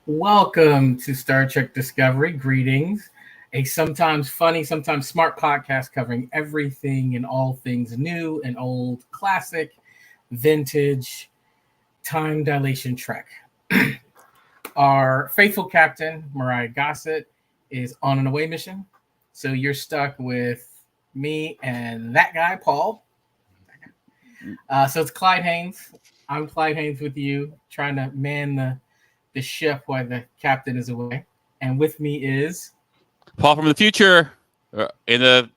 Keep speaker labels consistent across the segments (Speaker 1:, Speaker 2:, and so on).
Speaker 1: Welcome to Star Trek Discovery. Greetings. A sometimes funny, sometimes smart podcast covering everything and all things new and old, classic, vintage, time dilation Trek. Our faithful captain, Myrriah Gossett, is on an away mission. So you're stuck with me and that guy, Paul. So it's Clyde Haynes. I'm Clyde Haynes with you, trying to man the ship while the captain is away. And with me is
Speaker 2: Paul from the future in the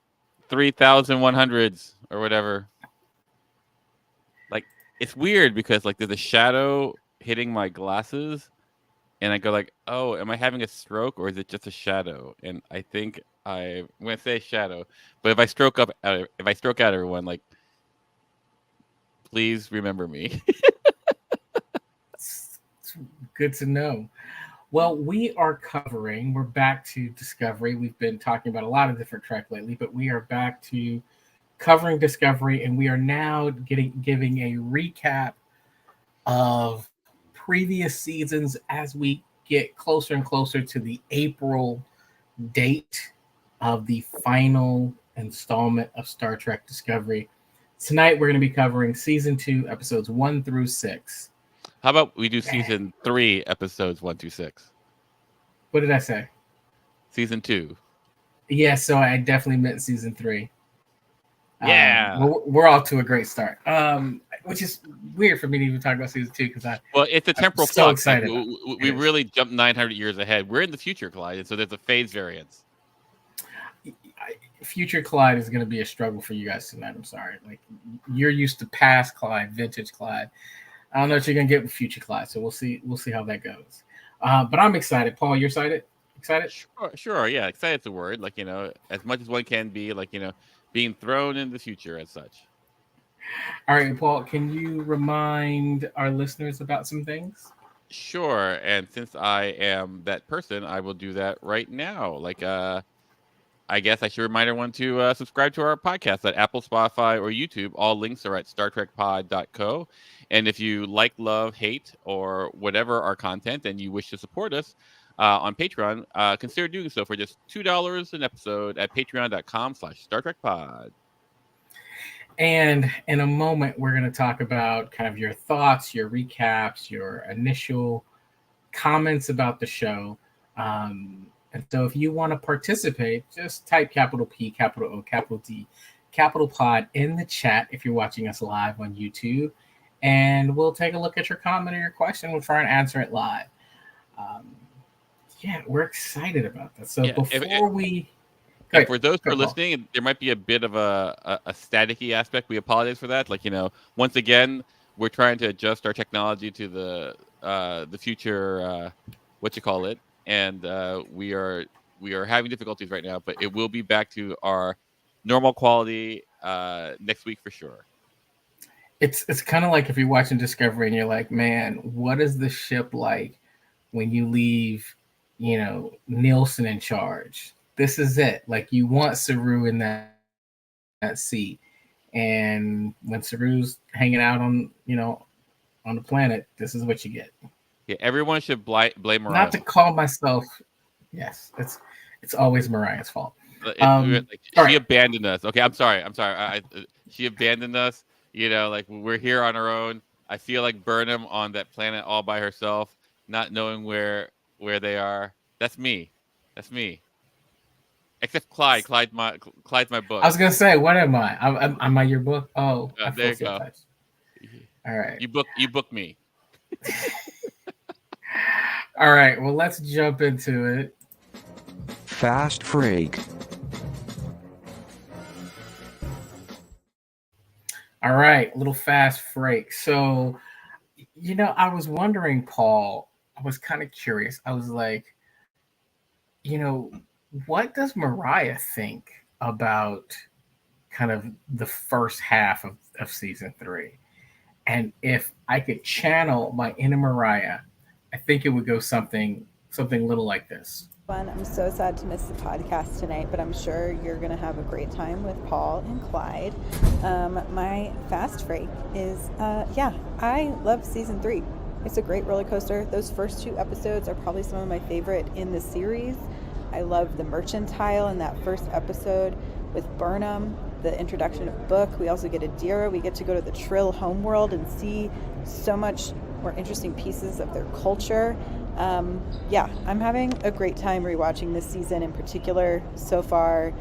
Speaker 2: 3100s or whatever. Like, it's weird because like there's a shadow hitting my glasses and I go like, oh, am I having a stroke or is it just a shadow? And I think I'm going to say shadow. But if I stroke out everyone, like, please remember me.
Speaker 1: it's good to know. Well, we're back to Discovery. We've been talking about a lot of different Trek lately, but we are back to covering Discovery, and we are now giving a recap of previous seasons as we get closer and closer to the April date of the final installment of Star Trek Discovery. Tonight, we're going to be covering Season 2, Episodes 1 through 6.
Speaker 2: How about we do Season 3, Episodes 1 through 6?
Speaker 1: What did I say?
Speaker 2: Season 2.
Speaker 1: Yeah, so I definitely meant Season 3.
Speaker 2: Yeah.
Speaker 1: We're off to a great start. Which is weird for me to even talk about Season 2 because
Speaker 2: it's a temporal
Speaker 1: so
Speaker 2: flux.
Speaker 1: excited.
Speaker 2: We really jumped 900 years ahead. We're in the future, Clyde, and so there's a phase variance.
Speaker 1: Future Clyde is going to be a struggle for you guys tonight. I'm sorry. Like, you're used to past Clyde, vintage Clyde. I don't know what you're going to get with future Clyde, so we'll see how that goes. But I'm excited. Paul, you're excited? Excited?
Speaker 2: Sure. Yeah, excited's a word. Like, as much as one can be, like, being thrown in the future as such.
Speaker 1: All right, Paul, can you remind our listeners about some things?
Speaker 2: Sure. And since I am that person, I will do that right now. Like, I guess I should remind everyone to subscribe to our podcast at Apple, Spotify, or YouTube. All links are at StarTrekPod.co. And if you like, love, hate, or whatever our content and you wish to support us on Patreon, consider doing so for just $2 an episode at patreon.com/StarTrekPod.
Speaker 1: And in a moment, we're going to talk about kind of your thoughts, your recaps, your initial comments about the show. And so if you want to participate, just type capital P, capital O, capital D, capital Pod in the chat if you're watching us live on YouTube. And we'll take a look at your comment or your question. We'll try and answer it live. We're excited about that. So
Speaker 2: for those who are listening, there might be a bit of a staticky aspect. We apologize for that. Like, once again, we're trying to adjust our technology to the future, and we are having difficulties right now, but it will be back to our normal quality next week for sure.
Speaker 1: It's kind of like if you're watching Discovery and you're like, man, what is the ship like when you leave, Nielsen in charge? This is it. Like, you want Saru in that seat. And when Saru's hanging out on the planet, this is what you get.
Speaker 2: Yeah, everyone should blame Myrriah.
Speaker 1: Not to call myself. Yes, it's always Mariah's fault.
Speaker 2: She abandoned us. Okay, I'm sorry. She abandoned us. Like, we're here on our own. I feel like Burnham on that planet all by herself, not knowing where they are. That's me. Except Clyde. Clyde's my book.
Speaker 1: I was gonna say, what am I? Am I your book? Oh,
Speaker 2: there you go.
Speaker 1: Touch. All right.
Speaker 2: You book me.
Speaker 1: All right. Well, let's jump into it.
Speaker 3: Fast Freak.
Speaker 1: All right, little fast break. So, I was wondering, Paul, I was kind of curious. I was like, what does Myrriah think about kind of the first half of season 3? And if I could channel my inner Myrriah, I think it would go something little like this.
Speaker 4: I'm so sad to miss the podcast tonight, but I'm sure you're going to have a great time with Paul and Clyde. My fast break is, I love season 3. It's a great roller coaster. Those first 2 episodes are probably some of my favorite in the series. I love the mercantile in that first episode with Burnham, the introduction of Book. We also get Adira. We get to go to the Trill homeworld and see so much more interesting pieces of their culture. Yeah, I'm having a great time rewatching this season in particular so far.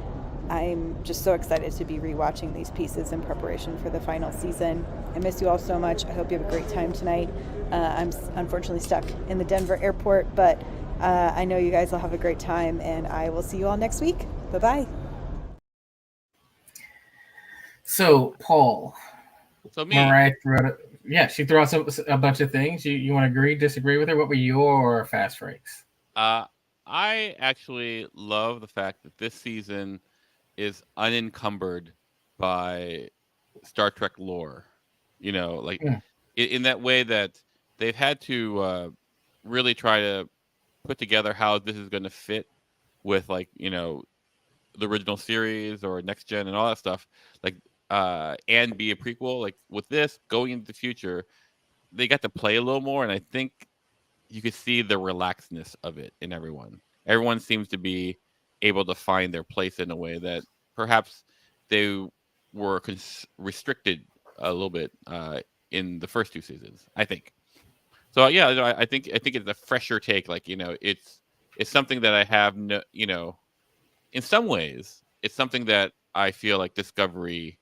Speaker 4: I'm just so excited to be rewatching these pieces in preparation for the final season. I miss you all so much. I hope you have a great time tonight. I'm unfortunately stuck in the Denver airport, but I know you guys will have a great time, and I will see you all next week. Bye-bye.
Speaker 1: So, Paul,
Speaker 2: So me,
Speaker 1: Myrriah she threw out a bunch of things. You want to agree, disagree with her? What were your fast breaks?
Speaker 2: I actually love the fact that this season is unencumbered by Star Trek lore. You know, like in that way that they've had to really try to put together how this is going to fit with, like, you know, the original series or next gen and all that stuff. Like, and be a prequel. Like with this going into the future, they got to play a little more, and I think you could see the relaxedness of it in everyone. Everyone seems to be able to find their place in a way that perhaps they were restricted a little bit in the first 2 seasons, I think. So yeah, I think it's a fresher take. Like, you know, it's something that I have no, you know, in some ways, it's something that I feel like Discovery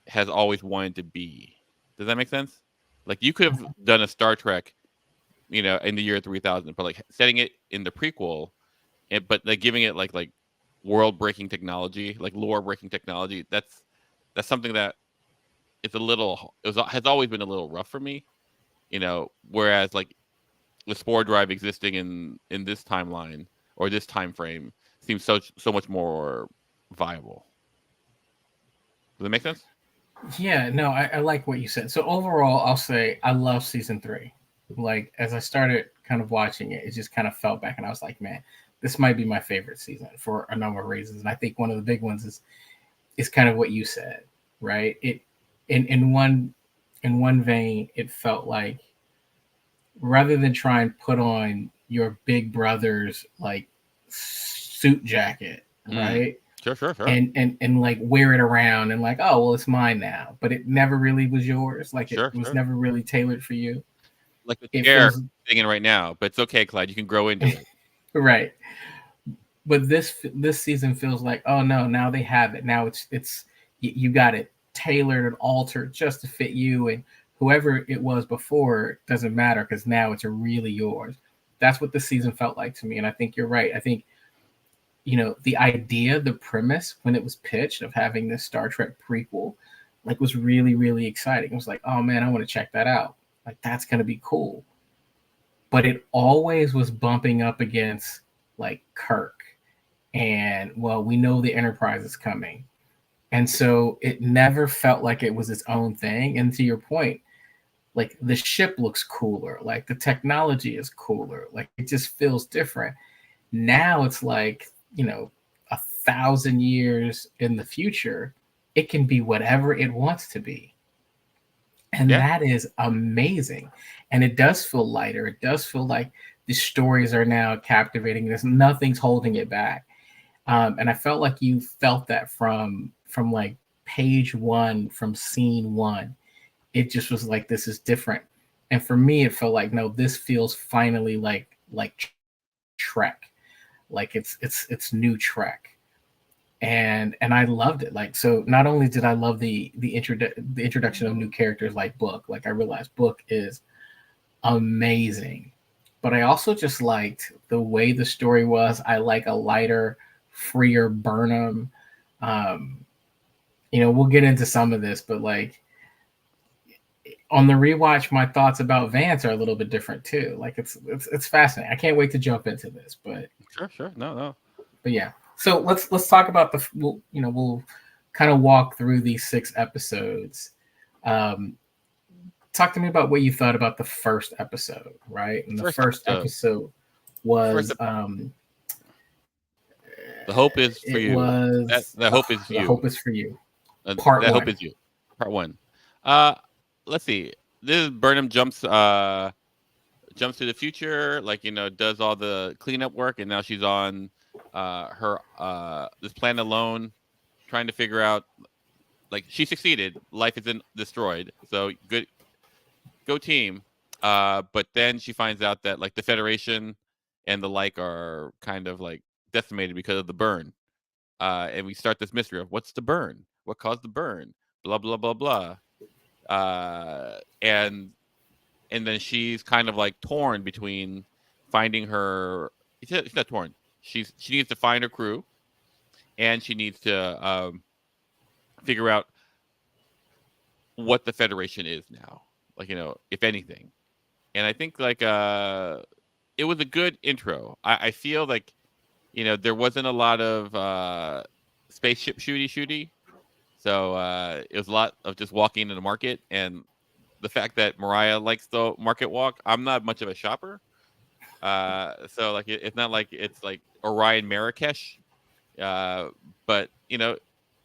Speaker 2: has always wanted to be. Does that make sense? Like, you could have done a Star Trek, you know, in the year 3000, but like setting it in the prequel, but like giving it like world-breaking technology, like lore-breaking technology. That's something that it's has always been a little rough for me, you know. Whereas like the Spore Drive existing in this timeline or this time frame seems so much more viable. Does that make sense?
Speaker 1: Yeah, no, I like what you said. So overall, I'll say I love season 3. Like, as I started kind of watching it, it just kind of felt back, and I was like, man, this might be my favorite season for a number of reasons. And I think one of the big ones is kind of what you said, right? It in one vein, it felt like rather than try and put on your big brother's like suit jacket, right?
Speaker 2: Sure.
Speaker 1: And like wear it around and like, oh well, it's mine now, but it never really was yours. Like it was never really tailored for you.
Speaker 2: Like the chair singing right now, but it's okay, Clyde. You can grow into it.
Speaker 1: Right. But this season feels like, oh no, now they have it. Now it's you got it tailored and altered just to fit you, and whoever it was before doesn't matter because now it's really yours. That's what the season felt like to me, and I think you're right. I think, you know, the idea, the premise when it was pitched of having this Star Trek prequel, like, was really, really exciting. It was like, oh man, I want to check that out. Like, that's going to be cool. But it always was bumping up against like Kirk. And well, we know the Enterprise is coming. And so it never felt like it was its own thing. And to your point, like the ship looks cooler, like the technology is cooler, like it just feels different. Now it's like, you know, 1,000 years in the future, it can be whatever it wants to be. And that is amazing. And it does feel lighter. It does feel like the stories are now captivating. There's nothing's holding it back. And I felt like you felt that from like page 1, from scene 1. It just was like, this is different. And for me, it felt like, no, this feels finally like Trek. Like it's new Trek. And I loved it. Like, so not only did I love the introduction of new characters like Book, like I realized Book is amazing, but I also just liked the way the story was. I like a lighter, freer Burnham. You know, we'll get into some of this, but like on the rewatch, my thoughts about Vance are a little bit different too. Like it's fascinating. I can't wait to jump into this, but
Speaker 2: sure. No.
Speaker 1: But yeah. So let's talk about we'll kind of walk through these 6 episodes. Talk to me about what you thought about the first episode, right? And the first episode was
Speaker 2: The Hope is for you. The Hope is you.
Speaker 1: The Hope is for you.
Speaker 2: Part 1. Hope is you. Part 1. Let's see. This is Burnham jumps jumps to the future, like, does all the cleanup work, and now she's on her this planet alone, trying to figure out, like, she succeeded, life isn't destroyed, so good, go team. But then she finds out that, like, the Federation and the like are kind of like decimated because of the burn. And we start this mystery of what's the burn, what caused the burn, blah blah blah blah. And then she's kind of like torn between finding her. She's not torn. She needs to find her crew, and she needs to figure out what the Federation is now, like, if anything. And I think, like, it was a good intro. I feel like, there wasn't a lot of spaceship shooty, so it was a lot of just walking into the market. And the fact that Myrriah likes the market walk, I'm not much of a shopper, so, like, it's not like it's like Orion Marrakesh, but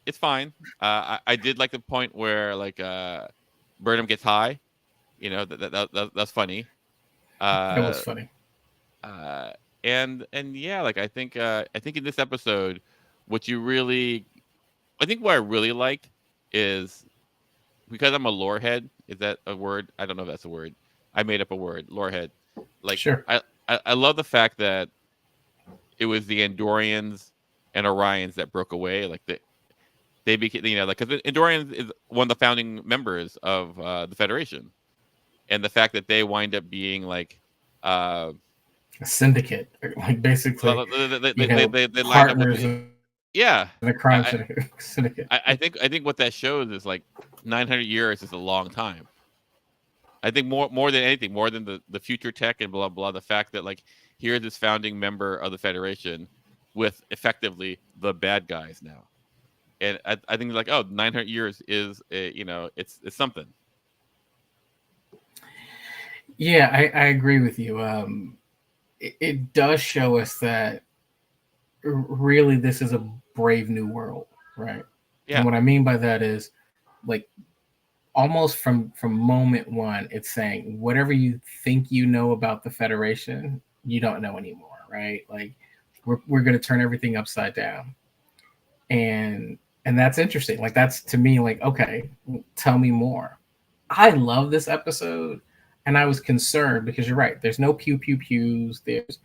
Speaker 2: it's fine. I did like the point where, like, Burnham gets high. That's funny.
Speaker 1: That was funny.
Speaker 2: And yeah, like, I think in this episode, what I really liked is, because I'm a lore head. Is that a word? I don't know if that's a word. I made up a word, lore head. Like,
Speaker 1: sure.
Speaker 2: I love the fact that it was the Andorians and Orions that broke away. Like, they became, like, because Andorians is one of the founding members of the Federation, and the fact that they wind up being, like,
Speaker 1: a syndicate, like, basically,
Speaker 2: they line up
Speaker 1: partners
Speaker 2: with, yeah,
Speaker 1: in a crime syndicate.
Speaker 2: I think what that shows is, like, 900 years is a long time. I think more than anything, more than the future tech and blah blah, the fact that, like, here's this founding member of the Federation with effectively the bad guys now. And I think, like, 900 years is it's something.
Speaker 1: Yeah, I agree with you. It does show us that really this is a brave new world, right?
Speaker 2: Yeah.
Speaker 1: And what I mean by that is, like, almost from moment one, it's saying whatever you think you know about the Federation, you don't know anymore, right? Like, we're going to turn everything upside down, and that's interesting. Like, that's, to me, like, okay, tell me more. I love this episode, and I was concerned because you're right. There's no pew pew pews. There's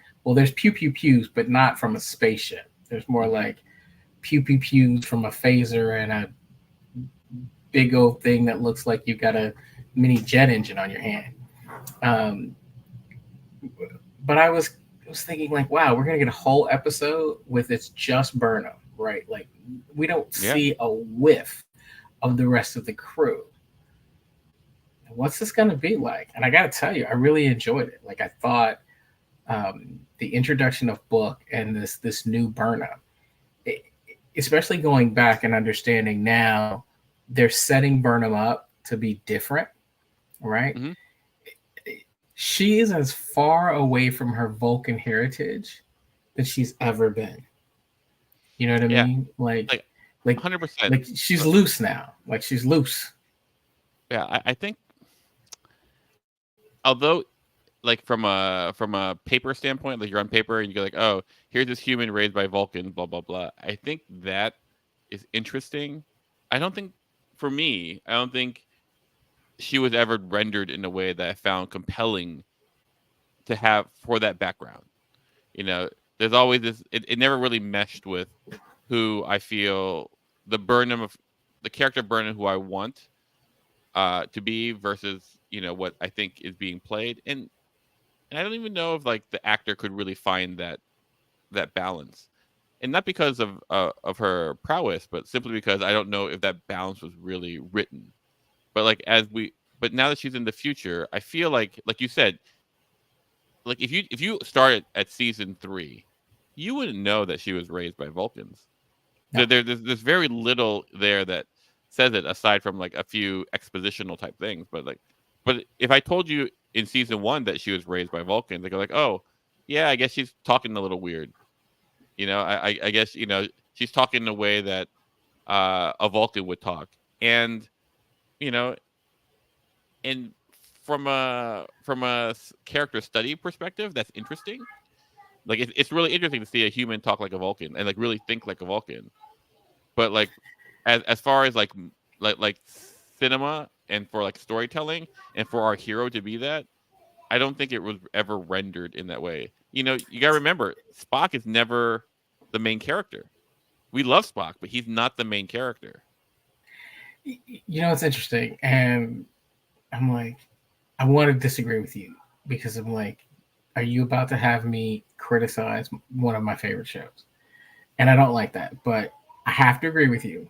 Speaker 1: pew pew pews, but not from a spaceship. There's more like pew pew pews from a phaser and a big old thing that looks like you've got a mini jet engine on your hand. But I was thinking, like, wow, we're gonna get a whole episode with it's just Burnham, right? Like, we don't see a whiff of the rest of the crew. What's this gonna be like? And I gotta tell you, I really enjoyed it. Like, I thought the introduction of Book and this new Burnham, especially going back and understanding now, they're setting Burnham up to be different, right?
Speaker 2: Mm-hmm.
Speaker 1: She is as far away from her Vulcan heritage that she's ever been. You know what I mean? Like
Speaker 2: 100%.
Speaker 1: Like, she's loose now. Like, she's loose.
Speaker 2: Yeah, I think, although, like, from a paper standpoint, like, you're on paper and you go, like, oh, here's this human raised by Vulcan, blah blah blah. I think that is interesting. I don't think she was ever rendered in a way that I found compelling to have for that background. There's always this. It never really meshed with who I feel the character Burnham who I want to be versus what I think is being played, and I don't even know if, like, the actor could really find that balance, and not because of her prowess, but simply because I don't know if that balance was really written. But, like, but now that she's in the future, I feel like you said, like, if you started at season 3, you wouldn't know that she was raised by Vulcans.
Speaker 1: No.
Speaker 2: There's very little there that says it, aside from, like, a few expositional type things. But if I told you in season 1 that she was raised by Vulcans, they go, like, oh yeah, I guess she's talking a little weird. I guess she's talking in a way that a Vulcan would talk, and and from a character study perspective, that's interesting. Like it's really interesting to see a human talk like a Vulcan and like really think like a Vulcan. But like as far as like cinema and for like storytelling and for our hero to be that, I don't think it was ever rendered in that way. You know, you gotta remember, Spock is never the main character. We love Spock, but he's not the main character.
Speaker 1: You know, it's interesting, and I'm like, I want to disagree with you because I'm like, are you about to have me criticize one of my favorite shows? And I don't like that, but I have to agree with you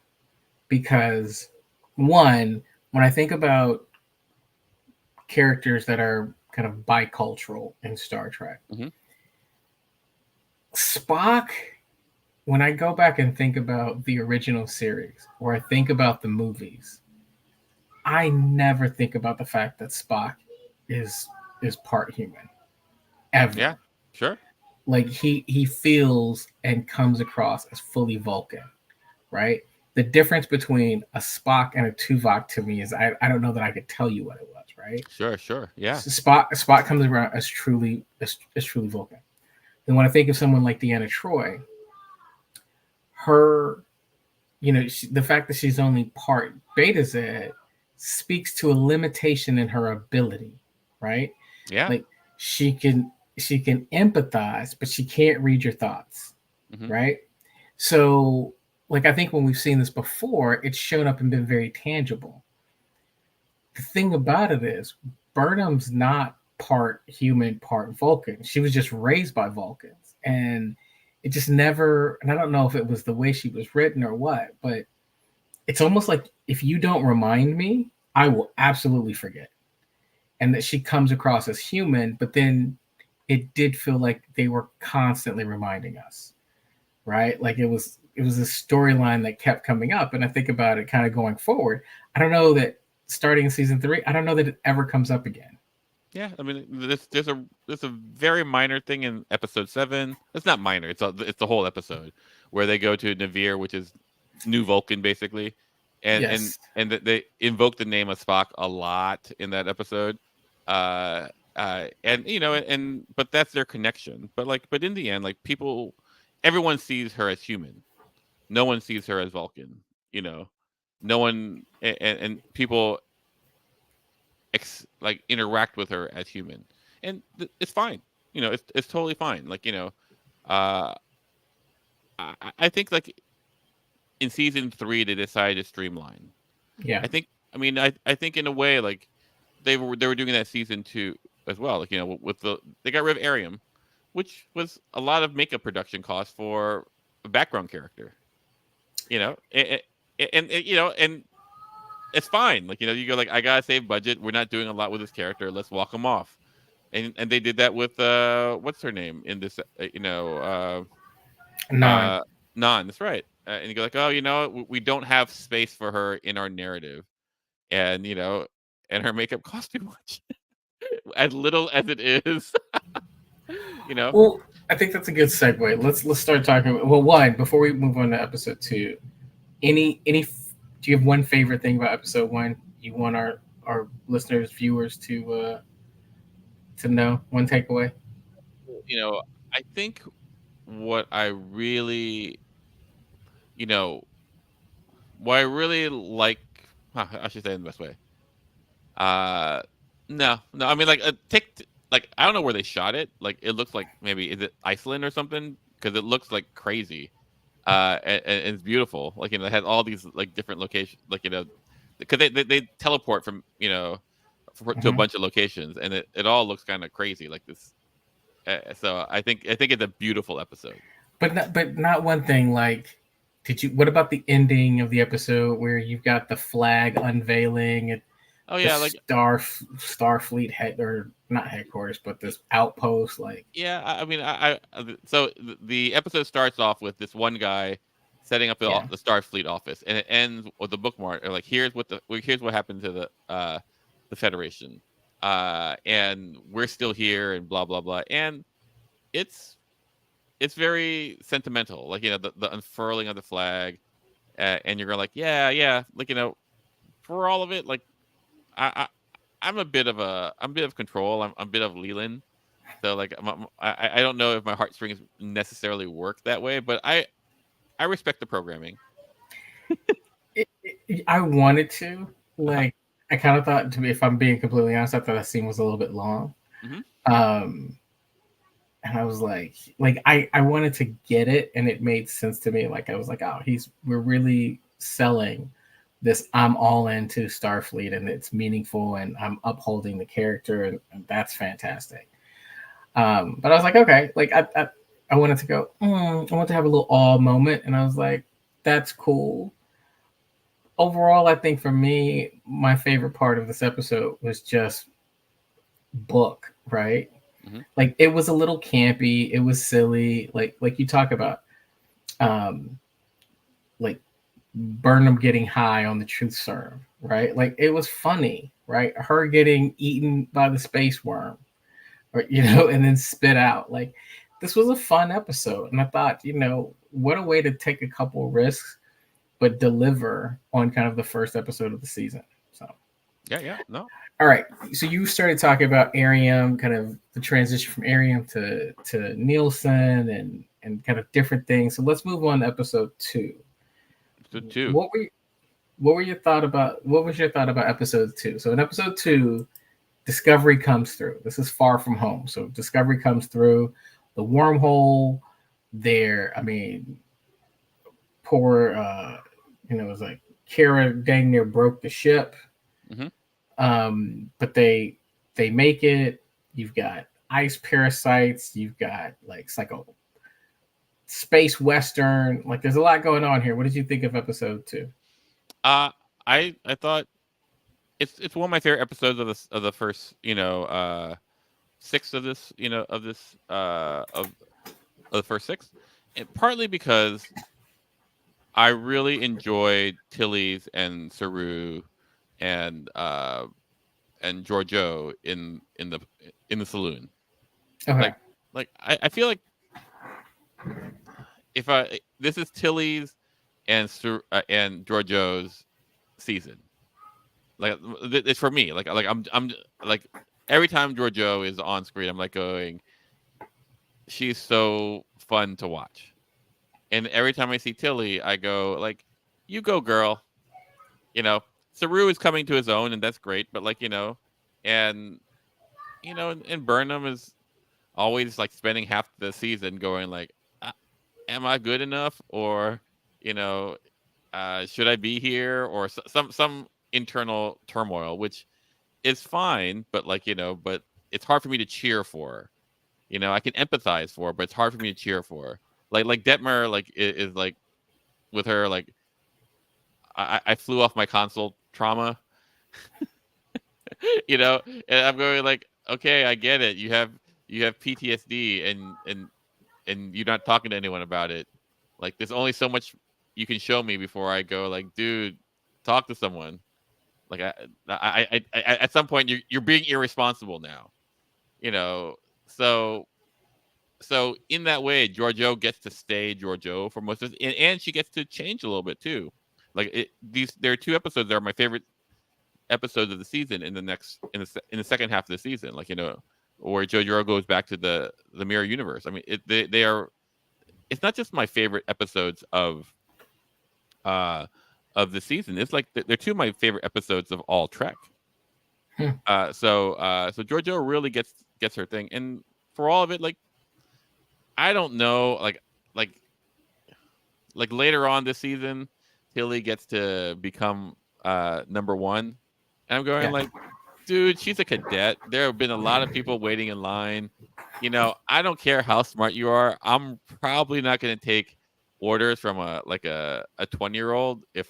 Speaker 1: because one, when I think about characters that are kind of bicultural in Star Trek,
Speaker 2: Mhm.
Speaker 1: Spock, when I go back and think about the original series or I think about the movies, I never think about the fact that Spock is part human ever.
Speaker 2: Yeah, sure.
Speaker 1: Like he feels and comes across as fully Vulcan, right? The difference between a Spock and a Tuvok to me is I don't know that I could tell you what it was, right?
Speaker 2: Sure. Yeah.
Speaker 1: Spock comes around as truly Vulcan. And when I think of someone like Deanna Troi, her, you know, the fact that she's only part Beta Z speaks to a limitation in her ability, right?
Speaker 2: Yeah.
Speaker 1: Like she can empathize, but she can't read your thoughts, right? So, like I think when we've seen this before, it's shown up and been very tangible. The thing about it is, Burnham's not part human, part Vulcan. She was just raised by Vulcans, and it just never. And I don't know if it was the way she was written or what, but it's almost like if you don't remind me, I will absolutely forget. And that she comes across as human, but then it did feel like they were constantly reminding us, right? Like it was a storyline that kept coming up. And I think about it kind of going forward. I don't know that starting in season 3, I don't know that it ever comes up again.
Speaker 2: Yeah, I mean, there's a very minor thing in episode 7. It's not minor. It's the whole episode where they go to Navir, which is New Vulcan, basically, and
Speaker 1: Yes.
Speaker 2: and they invoke the name of Spock a lot in that episode. And you know, and but that's their connection. But in the end, like everyone sees her as human. No one sees her as Vulcan. You know, no one and people like interact with her as human, and it's fine. You know, it's totally fine. Like you know, uh, I think like in season 3 they decided to streamline.
Speaker 1: Yeah.
Speaker 2: I mean I think in a way like they were doing that season 2 as well. Like you know with they got rid of Arium, which was a lot of makeup production costs for a background character. You know, and you know and it's fine. Like, you know, you go like, I gotta save budget. We're not doing a lot with this character. Let's walk him off. And they did that with what's her name in this?
Speaker 1: Nine.
Speaker 2: Nan. That's right. And you go like, oh, you know, we don't have space for her in our narrative, and you know, and her makeup costs too much, as little as it is. You know.
Speaker 1: Well, I think that's a good segue. Let's start talking about, well, one, before we move on to episode 2, any do you have one favorite thing about episode 1 you want our listeners, viewers to know? One takeaway?
Speaker 2: You know, I think what I really, you know, what I really like, I should say it in the best way. No, I mean, like, like, I don't know where they shot it. Like, it looks like maybe, is it Iceland or something? Because it looks like crazy. And it's beautiful. Like, you know, it has all these, like, different locations, like, you know, because they teleport from, you know, to a bunch of locations, and it all looks kind of crazy, like this. So I think it's a beautiful episode.
Speaker 1: But not one thing. Like, what about the ending of the episode where you've got the flag unveiling and
Speaker 2: like
Speaker 1: Starfleet head, or not headquarters, but this outpost? Like,
Speaker 2: yeah, I mean, so the episode starts off with this one guy setting up the Starfleet office, and it ends with the bookmark. Like, here's what happened to the Federation, and we're still here, and blah blah blah, and it's very sentimental. Like, you know, the unfurling of the flag, and you're going like, yeah, like, you know, for all of it, like, I'm a bit of control. I'm a bit of Leland. So like I don't know if my heartstrings necessarily work that way, but I respect the programming.
Speaker 1: I wanted to
Speaker 2: Uh-huh.
Speaker 1: like. I kind of thought, to be, if I'm being completely honest, I thought that scene was a little bit long.
Speaker 2: Hmm.
Speaker 1: Um, and I was like I wanted to get it, and it made sense to me. Like I was like, oh, we're really selling this. I'm all into Starfleet, and it's meaningful, and I'm upholding the character, and that's fantastic. But I was like, okay, like I wanted to go. I want to have a little awe moment, and I was like, that's cool. Overall, I think for me, my favorite part of this episode was just Book, right?
Speaker 2: Hmm.
Speaker 1: Like it was a little campy, it was silly, like you talk about um like Burnham getting high on the truth serum, right? Like it was funny, right? Her getting eaten by the space worm, or and then spit out. Like this was a fun episode, and I thought, what a way to take a couple risks but deliver on kind of the first episode of the season. So
Speaker 2: Yeah. No.
Speaker 1: all right, so you started talking about Arium, kind of the transition from Arium to Nielsen, and kind of different things. So let's move on to episode 2.
Speaker 2: So two.
Speaker 1: What was your thought about episode 2? So in episode 2, Discovery comes through. This is Far From Home. So Discovery comes through the wormhole. There, I mean, poor, it was like Kara dang near broke the ship.
Speaker 2: Hmm.
Speaker 1: But they make it. You've got ice parasites. You've got like psycho space western. Like there's a lot going on here. What did you think of episode 2?
Speaker 2: I thought it's one of my favorite episodes of the first 6 of this of the first 6, and partly because I really enjoyed Tilly's and Saru and Giorgio in the saloon.
Speaker 1: Okay.
Speaker 2: Like I feel like if this is Tilly's and Giorgio's season. Like it's for me. Like I'm like every time Giorgio is on screen, I'm like going, she's so fun to watch. And every time I see Tilly, I go like, you go, girl. Saru is coming to his own, and that's great. But and and Burnham is always like spending half the season going like, am I good enough, or should I be here, or some internal turmoil, which is fine, but but it's hard for me to cheer for. I can empathize for, but it's hard for me to cheer for. Like Detmer, like is like with her, like I flew off my console trauma, and I'm going like, okay, I get it. You have PTSD, and you're not talking to anyone about it. Like there's only so much you can show me before I go like, dude, talk to someone. Like I at some point you're being irresponsible now, So in that way, Giorgio gets to stay Giorgio for most of it, and she gets to change a little bit too. Like there are 2 episodes that are my favorite episodes of the season in the second half of the season. Like where Giorgio goes back to the mirror universe. I mean, they are. It's not just my favorite episodes of the season. It's like they're 2 of my favorite episodes of all Trek. So Giorgio really gets her thing, and for all of it, like I don't know, like later on this season, Tilly gets to become number 1, and I'm going like, dude, she's a cadet. There have been a lot of people waiting in line. I don't care how smart you are. I'm probably not going to take orders from a 20-year-old if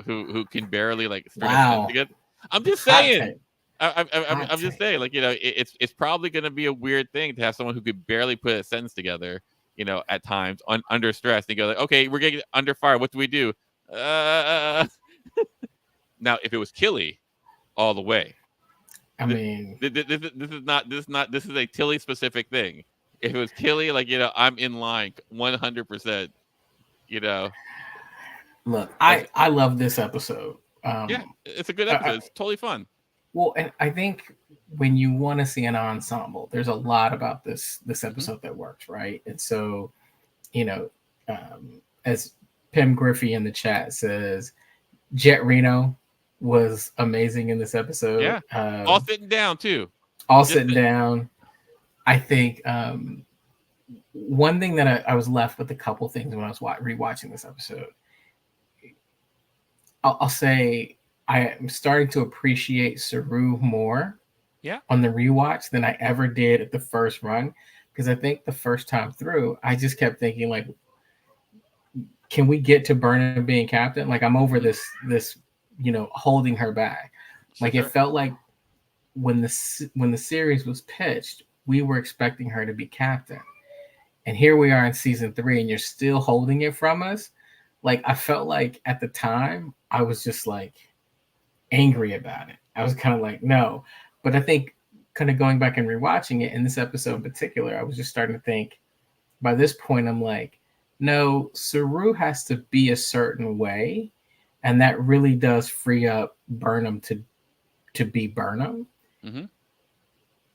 Speaker 2: who can barely like string a sentence together. I'm just saying. I'm just saying, like it's probably going to be a weird thing to have someone who could barely put a sentence together, at times under stress. And go like, okay, we're getting under fire. What do we do? Now, if it was Killy, all the way.
Speaker 1: I mean,
Speaker 2: this is a Tilly specific thing. If it was Tilly, like I'm in line 100%.
Speaker 1: Look, I love this episode.
Speaker 2: Yeah, it's a good episode. It's totally fun.
Speaker 1: Well, and I think when you want to see an ensemble, there's a lot about this episode that works, right? And so, you know, as Pim Griffey in the chat says, Jet Reno was amazing in this episode.
Speaker 2: Yeah, all sitting down too.
Speaker 1: All sitting down. I think one thing that I was left with a couple things when I was rewatching this episode. I'll say I am starting to appreciate Saru more on the rewatch than I ever did at the first run, because I think the first time through, I just kept thinking, like, can we get to Burnham being captain? Like, I'm over this holding her back. Like, it felt like when the series was pitched, we were expecting her to be captain. And here we are in season 3, and you're still holding it from us. Like, I felt like at the time, I was just like angry about it. I was kind of like, no. But I think kind of going back and rewatching it in this episode in particular, I was just starting to think, by this point, I'm like, no, Saru has to be a certain way. And that really does free up Burnham to be Burnham.
Speaker 2: Mm-hmm.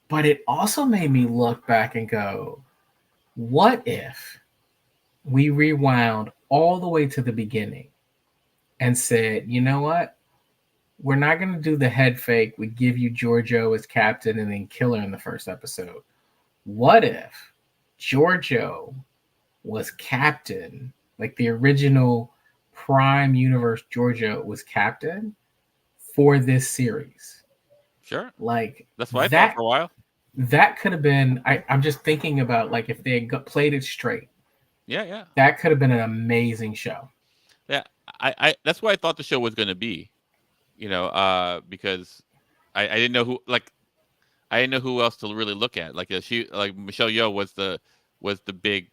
Speaker 1: But it also made me look back and go, what if we rewound all the way to the beginning and said, you know what? We're not going to do the head fake. We give you Giorgio as captain and then kill her in the first episode. What if Giorgio was captain, like the original Prime Universe Giorgio was captain for this series?
Speaker 2: Sure.
Speaker 1: Like,
Speaker 2: that's what I thought for a while.
Speaker 1: That could have been, I'm just thinking about, like, if they had played it straight.
Speaker 2: Yeah.
Speaker 1: That could have been an amazing show.
Speaker 2: Yeah, I that's what I thought the show was going to be, because I didn't know who, like, I didn't know who else to really look at. Like, Michelle Yeoh was the big,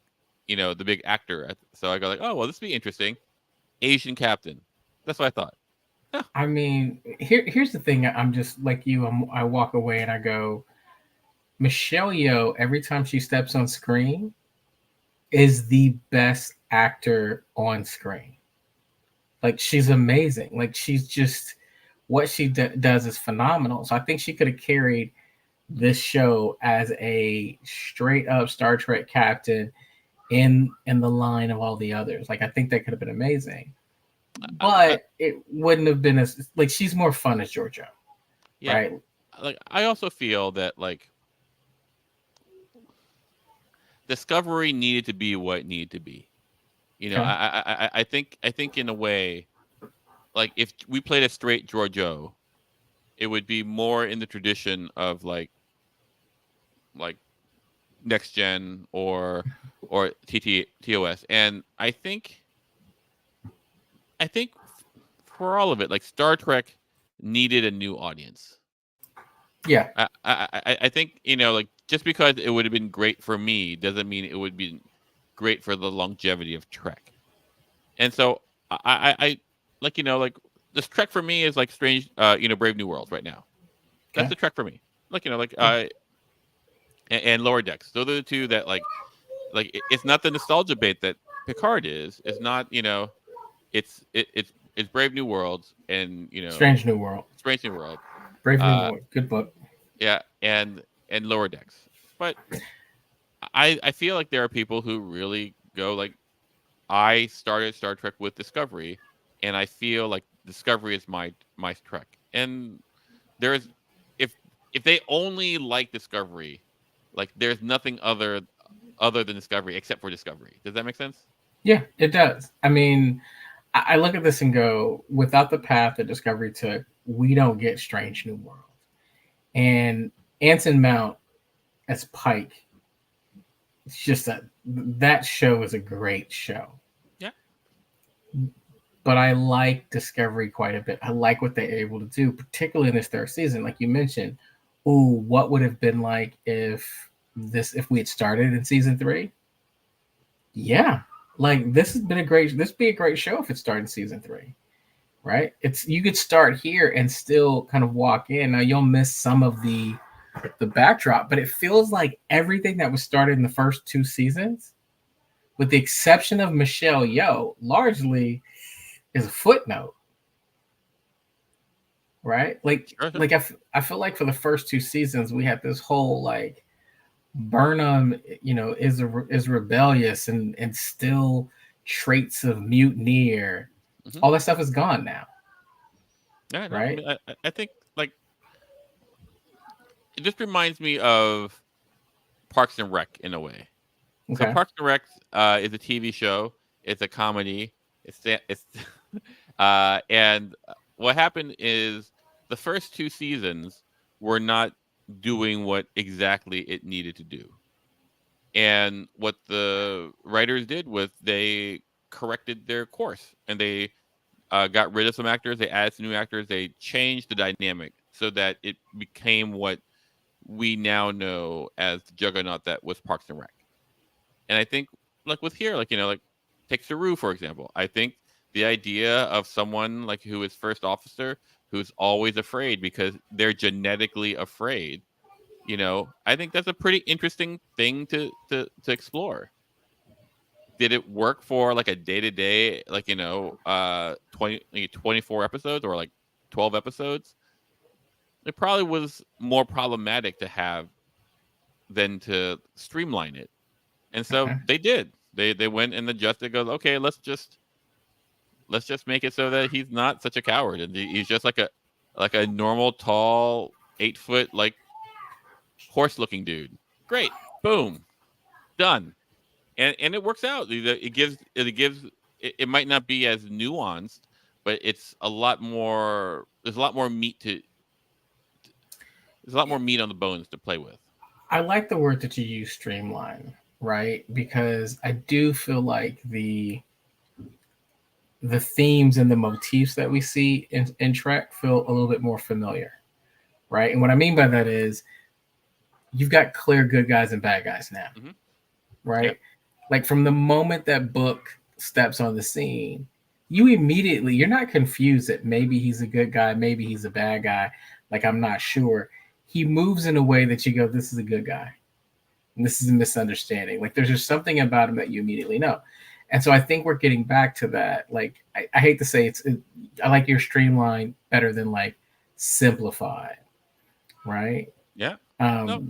Speaker 2: the big actor. So I go like, oh well, this would be interesting. Asian captain. That's what I thought. Yeah.
Speaker 1: I mean, here's the thing. I'm just like you. I walk away and I go, Michelle Yeoh, every time she steps on screen, is the best actor on screen. Like, she's amazing. Like, she's just, what she does is phenomenal. So I think she could have carried this show as a straight up Star Trek captain in the line of all the others. Like, I think that could have been amazing. But it wouldn't have been as, like, she's more fun as Giorgio.
Speaker 2: Yeah.
Speaker 1: Right?
Speaker 2: Like, I also feel that, like, Discovery needed to be what it needed to be. Okay. I think in a way, like, if we played a straight Giorgio, it would be more in the tradition of like Next Gen or TOS. And I think for all of it, like, Star Trek needed a new audience.
Speaker 1: Yeah.
Speaker 2: I think, like, just because it would have been great for me doesn't mean it would be great for the longevity of Trek. And so I like, like, this Trek for me is like Strange, Brave New Worlds right now. That's the Trek for me. Like, and Lower Decks. Those are the two that like it's not the nostalgia bait that Picard is. It's not, it's Brave New Worlds and,
Speaker 1: Strange New World.
Speaker 2: Strange New World.
Speaker 1: Brave New World. Good book.
Speaker 2: Yeah, and Lower Decks. But I feel like there are people who really go like, I started Star Trek with Discovery, and I feel like Discovery is my Trek. And there's, if they only like Discovery, like, there's nothing other than Discovery except for Discovery. Does that make sense?
Speaker 1: Yeah, it does. I mean, I look at this and go, without the path that Discovery took, we don't get Strange New World. And Anson Mount as Pike, it's just that show is a great show.
Speaker 2: Yeah.
Speaker 1: But I like Discovery quite a bit. I like what they're able to do, particularly in this third season. Like you mentioned, what would have been like if we had started in season 3? Yeah. Like, this would be a great show if it started in season 3. Right? You could start here and still kind of walk in. Now you'll miss some of the backdrop, but it feels like everything that was started in the first 2 seasons, with the exception of Michelle Yeoh, largely is a footnote. right? Like
Speaker 2: Sure.
Speaker 1: I feel like for the first 2 seasons we had this whole like Burnham, is rebellious and still traits of mutineer.
Speaker 2: Mhm.
Speaker 1: All that stuff is gone now,
Speaker 2: Yeah, no, I
Speaker 1: right?
Speaker 2: mean, I think like it just reminds me of Parks and Rec in a way. So
Speaker 1: Okay.
Speaker 2: Parks and Rec is a TV show. It's a comedy. It's and what happened is the first 2 seasons were not doing what exactly it needed to do. And what the writers did was they corrected their course and they got rid of some actors, they added some new actors, they changed the dynamic so that it became what we now know as the juggernaut that was Parks and Rec. And I think, like with here, like like take Saru for example. I think the idea of someone like who is first officer who's always afraid because they're genetically afraid. I think that's a pretty interesting thing to explore. Did it work for like a day to day, like 24 episodes or like 12 episodes? It probably was more problematic to have than to streamline it. And so
Speaker 1: Okay.
Speaker 2: they did. They went and adjusted. Goes okay. Let's just make it so that he's not such a coward, and he's just like a normal, tall, 8 foot like horse looking dude. Great, boom, done, and it works out. It might not be as nuanced, but it's a lot more. There's a lot more meat to. There's a lot more meat on the bones to play with.
Speaker 1: I like the word that you use, streamline, right? Because I do feel like the themes and the motifs that we see in Trek feel a little bit more familiar, right? And what I mean by that is you've got clear good guys and bad guys now,
Speaker 2: Mm-hmm.
Speaker 1: right?
Speaker 2: Yep.
Speaker 1: Like from the moment that Book steps on the scene, you're not confused that maybe he's a good guy, maybe he's a bad guy. Like I'm not sure. He moves in a way that you go, this is a good guy. And this is a misunderstanding. Like there's just something about him that you immediately know. And so I think we're getting back to that. Like I hate to say I like your streamline better than like simplified, right?
Speaker 2: Yeah. No.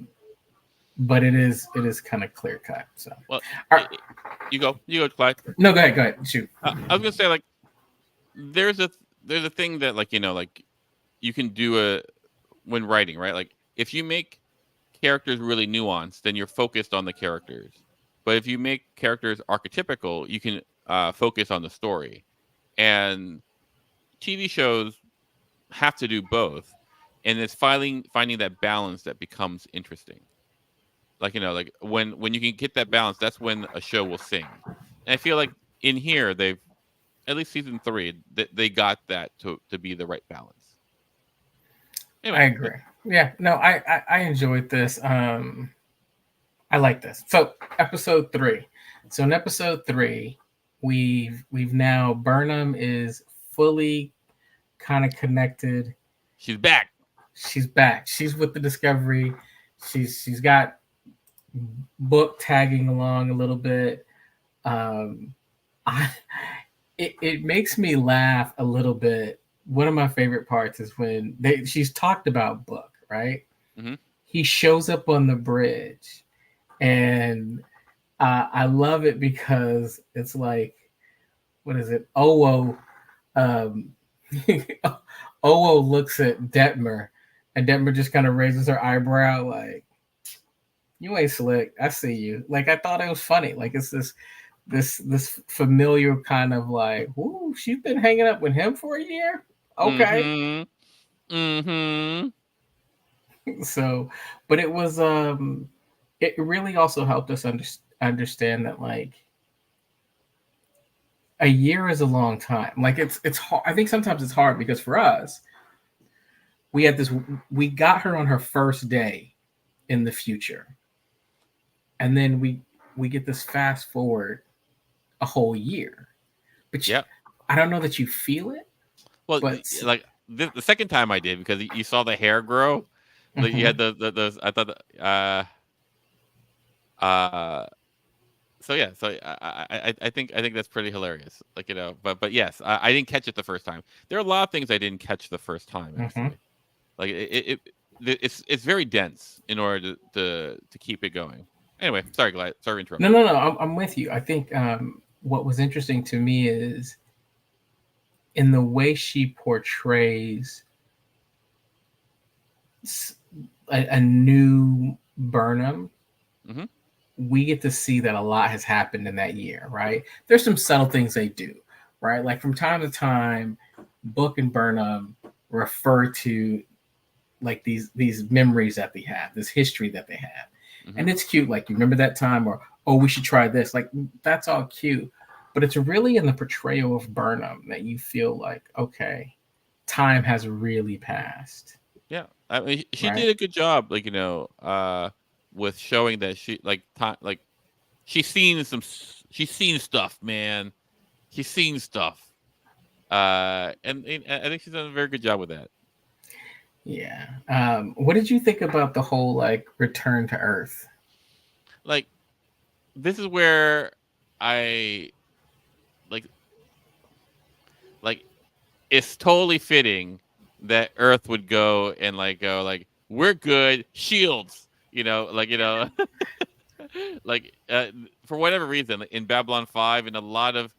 Speaker 1: But it is kind of clear cut. So
Speaker 2: Well,
Speaker 1: right.
Speaker 2: you go, Clyde.
Speaker 1: No, go ahead, shoot.
Speaker 2: I was gonna say like there's a thing that like like you can do when writing, right? Like if you make characters really nuanced, then you're focused on the characters. But if you make characters archetypical, you can focus on the story. And TV shows have to do both, and it's finding that balance that becomes interesting. Like like when you can get that balance, that's when a show will sing. And I feel like in here they've at least season 3 they got that to be the right balance. Anyway,
Speaker 1: I agree. Yeah, no, I enjoyed this. I like this. So episode 3. So in episode 3, we've now Burnham is fully kind of connected.
Speaker 2: she's back.
Speaker 1: She's back. She's with the Discovery. She's got Book tagging along a little bit. It makes me laugh a little bit. One of my favorite parts is when she's talked about Book, right?
Speaker 2: Mm-hmm.
Speaker 1: He shows up on the bridge, and I love it because it's like, what is it? Owo looks at Detmer, and Detmer just kind of raises her eyebrow like, you ain't slick. I see you. Like I thought it was funny. Like it's this familiar kind of like, ooh, she's been hanging up with him for a year. Okay.
Speaker 2: Mm-hmm.
Speaker 1: So, but it was it really also helped us understand that like a year is a long time. Like it's hard. I think sometimes it's hard because for us, we got her on her first day in the future. And then we get this fast forward a whole year. But
Speaker 2: yeah,
Speaker 1: I don't know that you feel it.
Speaker 2: Well,
Speaker 1: but
Speaker 2: like the second time I did because you saw the hair grow. You had the I thought yeah, so I think that's pretty hilarious. Like, but yes, I didn't catch it the first time. There are a lot of things I didn't catch the first time actually. Like it's very dense in order to keep it going. Anyway, sorry, Glad. Sorry to interrupt.
Speaker 1: No. I'm with you. I think what was interesting to me is in the way she portrays a new Burnham.
Speaker 2: Mm-hmm.
Speaker 1: We get to see that a lot has happened in that year, right? There's some subtle things they do, right? Like from time to time, Book and Burnham refer to like these memories that they have, this history that they have.
Speaker 2: Mm-hmm.
Speaker 1: And it's cute. Like, you remember that time, or, oh, we should try this. Like, that's all cute. But it's really in the portrayal of Burnham that you feel like, okay, time has really passed.
Speaker 2: Yeah. I mean, she
Speaker 1: Right?
Speaker 2: did a good job, like, with showing that she she's seen stuff, man. She's seen stuff. And I think she's done a very good job with that.
Speaker 1: Yeah. What did you think about the whole like return to Earth?
Speaker 2: Like, this is where I like it's totally fitting that Earth would go we're good, shields, like for whatever reason, in Babylon 5 and a lot of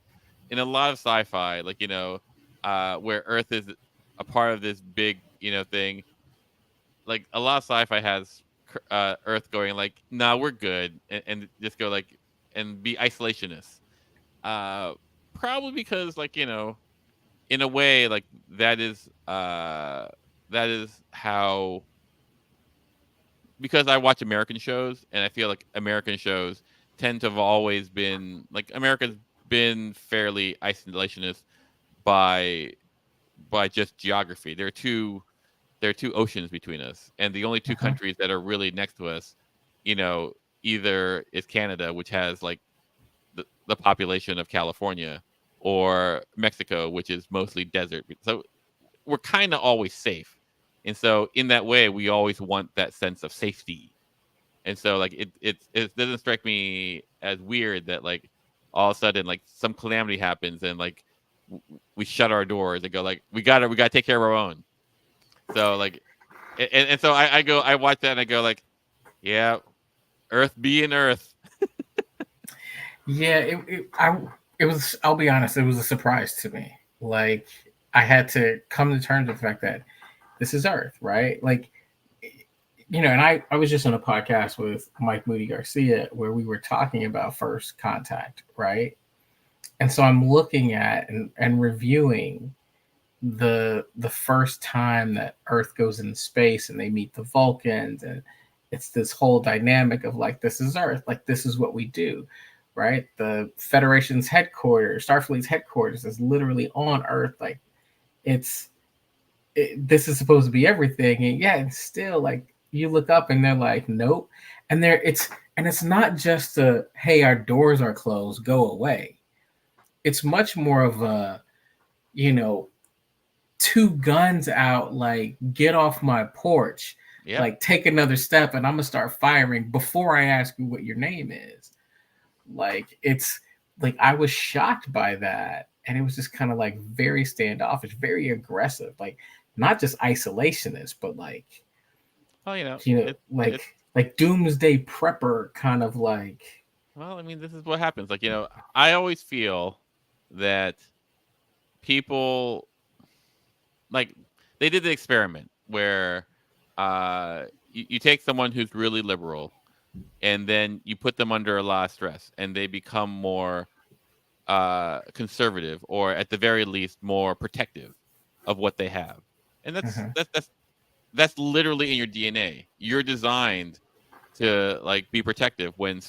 Speaker 2: sci-fi, where Earth is a part of this big thing. Like, a lot of sci-fi has Earth going like, nah, we're good, and just go like and be isolationists. Probably because in a way, like, that is how, because I watch American shows and I feel like American shows tend to have always been like, America's been fairly isolationist by just geography. There are two oceans between us, and the only two countries that are really next to us, either is Canada, which has like the population of California, or Mexico, which is mostly desert. So we're kind of always safe. And so in that way, we always want that sense of safety. And so like it doesn't strike me as weird that like all of a sudden like some calamity happens and like we shut our doors and go like, we gotta take care of our own. So like, and so I watch that and I go like, yeah, Earth being Earth.
Speaker 1: Yeah, it was, I'll be honest, it was a surprise to me. Like, I had to come to terms with the fact that this is Earth, right? Like, and I was just on a podcast with Mike Moody Garcia where we were talking about First Contact, right? And so I'm looking at and reviewing the first time that Earth goes into space and they meet the Vulcans, and it's this whole dynamic of like, this is Earth, like this is what we do, right? The Federation's headquarters, Starfleet's headquarters, is literally on Earth. Like, this is supposed to be everything, and yeah, it's still like you look up and they're like, nope. And it's not just a, hey, our doors are closed, go away. It's much more of a, two guns out, like, get off my porch.
Speaker 2: Yeah.
Speaker 1: Like, take another step and I'm gonna start firing before I ask you what your name is. Like, it's like, I was shocked by that, and it was just kind of like very standoffish, very aggressive, like not just isolationist, but like, like doomsday prepper kind of like.
Speaker 2: Well, I mean, this is what happens. Like, I always feel that people, like, they did the experiment where you take someone who's really liberal and then you put them under a lot of stress and they become more conservative, or at the very least more protective of what they have. And that's literally in your DNA. You're designed to like be protective when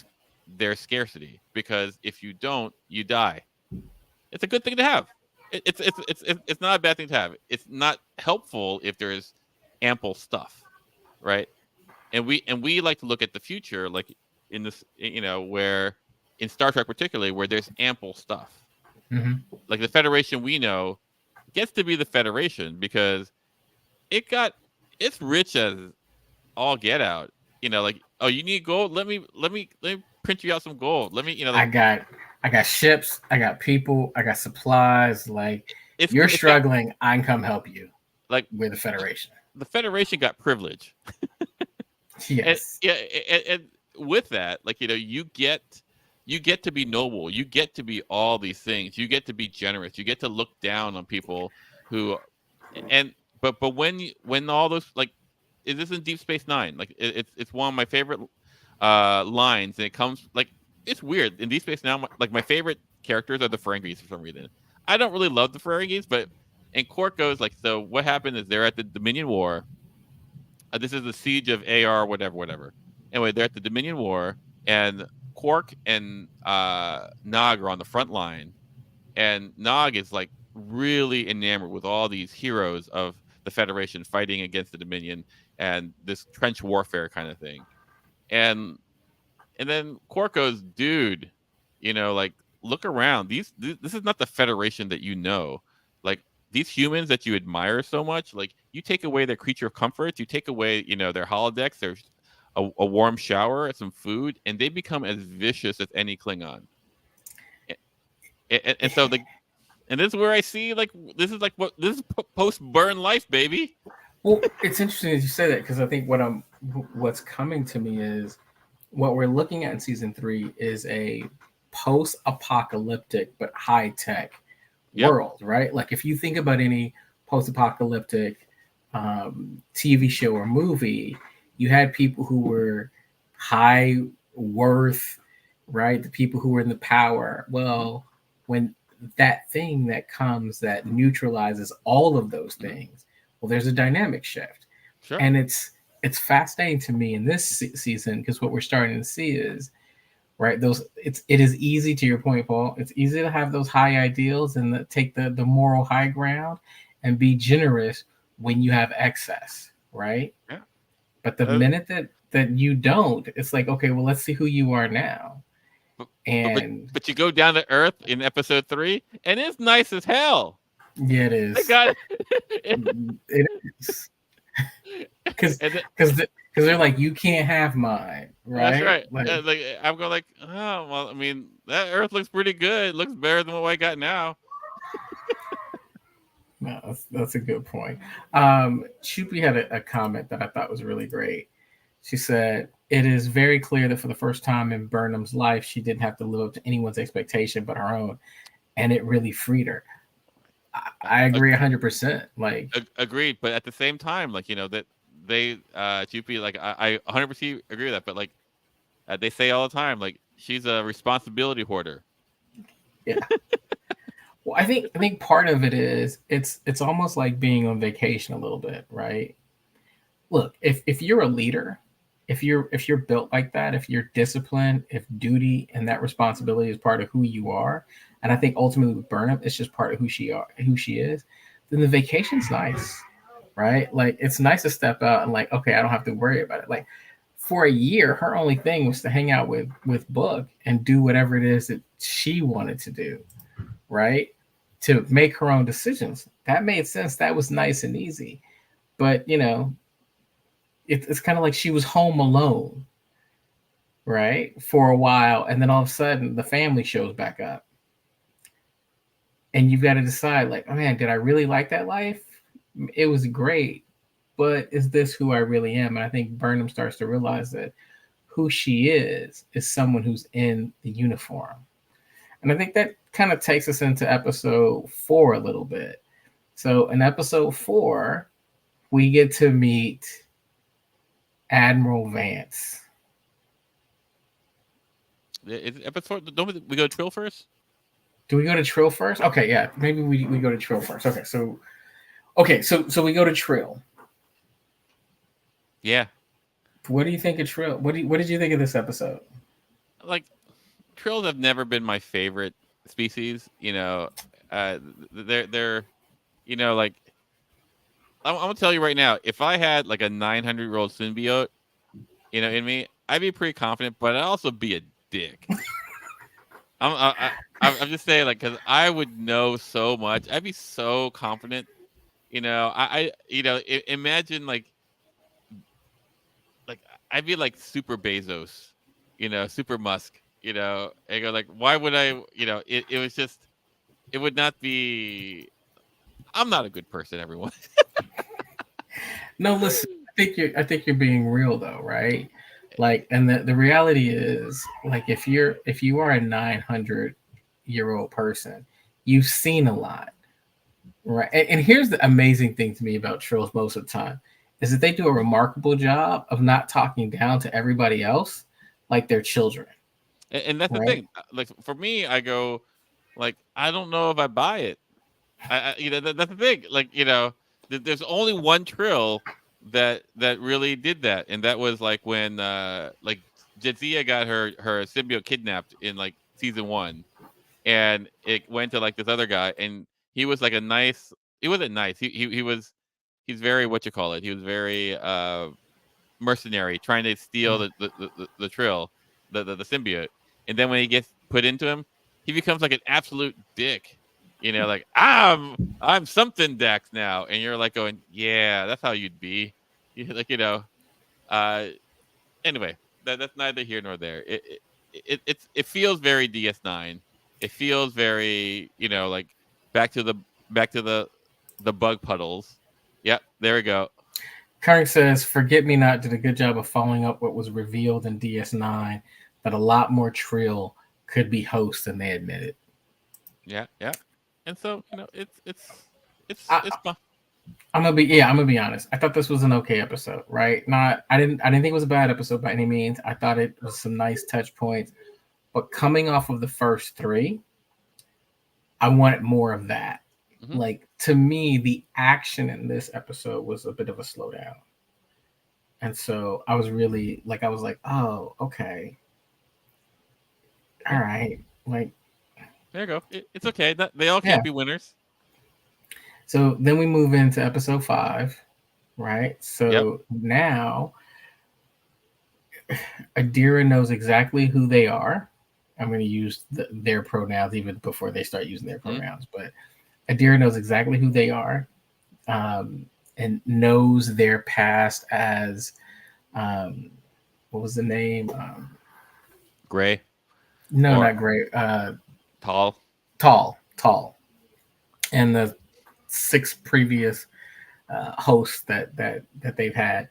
Speaker 2: there's scarcity, because if you don't, you die. It's a good thing to have. It's not a bad thing to have. It's not helpful if there's ample stuff, right? And we like to look at the future, like in this, where in Star Trek particularly, where there's ample stuff.
Speaker 1: Mm-hmm.
Speaker 2: Like the Federation we know gets to be the Federation because it's rich as all get out. Like, oh, you need gold? Let me print you out some gold. Let me,
Speaker 1: I got ships, I got people, I got supplies. Like you're
Speaker 2: it's
Speaker 1: struggling, I can come help you.
Speaker 2: like
Speaker 1: With the Federation.
Speaker 2: the Federation got privilege.
Speaker 1: Yes.
Speaker 2: And with that, like you get to be noble. You get to be all these things. You get to be generous. You get to look down on people who, but when all those like, is this in Deep Space Nine? Like it's one of my favorite lines, and it comes like it's weird in Deep Space Nine. Like my favorite characters are the Ferengis for some reason. I don't really love the Ferengis, but and Quark goes like, so what happened is they're at the Dominion War. This is the siege of AR, whatever. Anyway, they're at the Dominion War, and Quark and Nog are on the front line, and Nog is like really enamored with all these heroes of the Federation fighting against the Dominion and this trench warfare kind of thing. And then Quark goes, dude, like look around. This is not the Federation that you know. Like these humans that you admire so much, like you take away their creature of comforts, you take away, their holodecks, there's a warm shower, some food, and they become as vicious as any Klingon. And so and this is where I see this is post burn life, baby.
Speaker 1: Well, it's interesting as you say that because I think what's coming to me is what we're looking at in season 3 is a post-apocalyptic but high-tech world, right? Like if you think about any post-apocalyptic TV show or movie, you had people who were high worth, right? The people who were in the power. Well, when that thing that comes that neutralizes all of those things, well, there's a dynamic shift.
Speaker 2: Sure.
Speaker 1: And it's fascinating to me in this season because what we're starting to see is, right, it is easy, to your point, Paul, it's easy to have those high ideals and take the moral high ground and be generous when you have excess, right?
Speaker 2: Yeah.
Speaker 1: But the minute that you don't, it's like, okay, well, let's see who you are now.
Speaker 2: But you go down to Earth in episode 3, and it's nice as hell.
Speaker 1: Yeah, it is.
Speaker 2: I got
Speaker 1: it. It is. Because they're like, you can't have mine, right?
Speaker 2: That's right. Like I'm going like, oh well, I mean, that Earth looks pretty good. It looks better than what I got now.
Speaker 1: No, that's a good point. Chupi had a comment that I thought was really great. She said, it is very clear that for the first time in Burnham's life, she didn't have to live up to anyone's expectation but her own. And it really freed her. I agree 100%. Like
Speaker 2: agreed. But at the same time, like, that they, Chupi, like I 100% agree with that. But like they say all the time, like she's a responsibility hoarder.
Speaker 1: Yeah. Well, I think part of it is it's almost like being on vacation a little bit, right? Look, if you're a leader, if you're built like that, if you're disciplined, if duty and that responsibility is part of who you are, and I think ultimately with Burnham, it's just part of who she is, then the vacation's nice, right? Like it's nice to step out and like, okay, I don't have to worry about it. Like for a year, her only thing was to hang out with Book and do whatever it is that she wanted to do, right? To make her own decisions. That made sense. That was nice and easy. But, it's kind of like she was home alone, right? For a while. And then all of a sudden, the family shows back up. And you've got to decide, like, oh, man, did I really like that life? It was great. But is this who I really am? And I think Burnham starts to realize that who she is someone who's in the uniform. And I think that kind of takes us into episode 4 a little bit. So in episode 4, we get to meet Admiral Vance.
Speaker 2: Episode, don't we go to Trill first?
Speaker 1: Do we go to Trill first? Okay, yeah. Maybe we go to Trill first. Okay, so we go to Trill.
Speaker 2: Yeah.
Speaker 1: What do you think of Trill? What did you think of this episode?
Speaker 2: Like, Trills have never been my favorite species. They're like, I'm gonna tell you right now, if I had like a 900-year-old symbiote, in me, I'd be pretty confident, but I'd also be a dick. I'm just saying, like, because I would know so much. I'd be so confident. Imagine like I'd be like Super Bezos, Super Musk, and go like, why would I, it was just, it would not be. I'm not a good person, everyone.
Speaker 1: No, listen. I think you're being real though, right? Like, and the reality is, like, if you are a 900-year-old person, you've seen a lot, right? And here's the amazing thing to me about trolls most of the time is that they do a remarkable job of not talking down to everybody else like they're children,
Speaker 2: And that's the
Speaker 1: right?
Speaker 2: thing. Like for me, I go, like, I don't know if I buy it. That's the thing. Like, there's only one trill that really did that, and that was like when like Jadzia got her symbiote kidnapped in like season 1, and it went to like this other guy, and he was like a nice. He wasn't nice. He's very, what you call it. He was very mercenary, trying to steal the trill, the symbiote, and then when he gets put into him, he becomes like an absolute dick. Like, I'm something Dax now, and you're like going, yeah, that's how you'd be. Like, uh anyway, that's neither here nor there. It feels very DS9. It feels very, like back to the bug puddles. Yep, there we go.
Speaker 1: Karen says, "Forget Me Not did a good job of following up what was revealed in DS9, that a lot more Trill could be hosts than they admitted."
Speaker 2: Yeah, yeah. And so, it's fun.
Speaker 1: I'm gonna be honest. I thought this was an okay episode, right? I didn't think it was a bad episode by any means. I thought it was some nice touch points, but coming off of the first 3, I wanted more of that.
Speaker 2: Mm-hmm.
Speaker 1: Like, to me, the action in this episode was a bit of a slowdown. And so I was really like, oh, okay. All right. Like,
Speaker 2: there you go. It's okay. They all can't be winners.
Speaker 1: So then we move into episode 5, right? So now Adira knows exactly who they are. I'm going to use their pronouns even before they start using their pronouns, but Adira knows exactly who they are, and knows their past as, what was the name?
Speaker 2: Gray.
Speaker 1: No, not Gray.
Speaker 2: Tall.
Speaker 1: And the 6 previous hosts that they've had,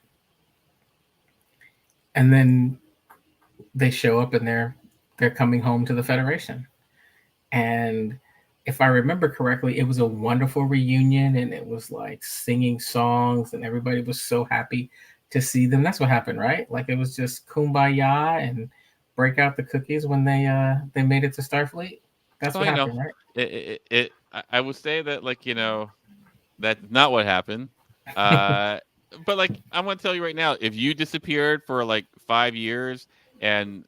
Speaker 1: and then they show up and they're coming home to the Federation. And if I remember correctly, it was a wonderful reunion, and it was like singing songs, and everybody was so happy to see them. That's what happened, right? Like, it was just kumbaya and break out the cookies when they made it to Starfleet. That's what happened, right?
Speaker 2: I would say that, like, that's not what happened. But like, I'm gonna tell you right now, if you disappeared for like 5 years and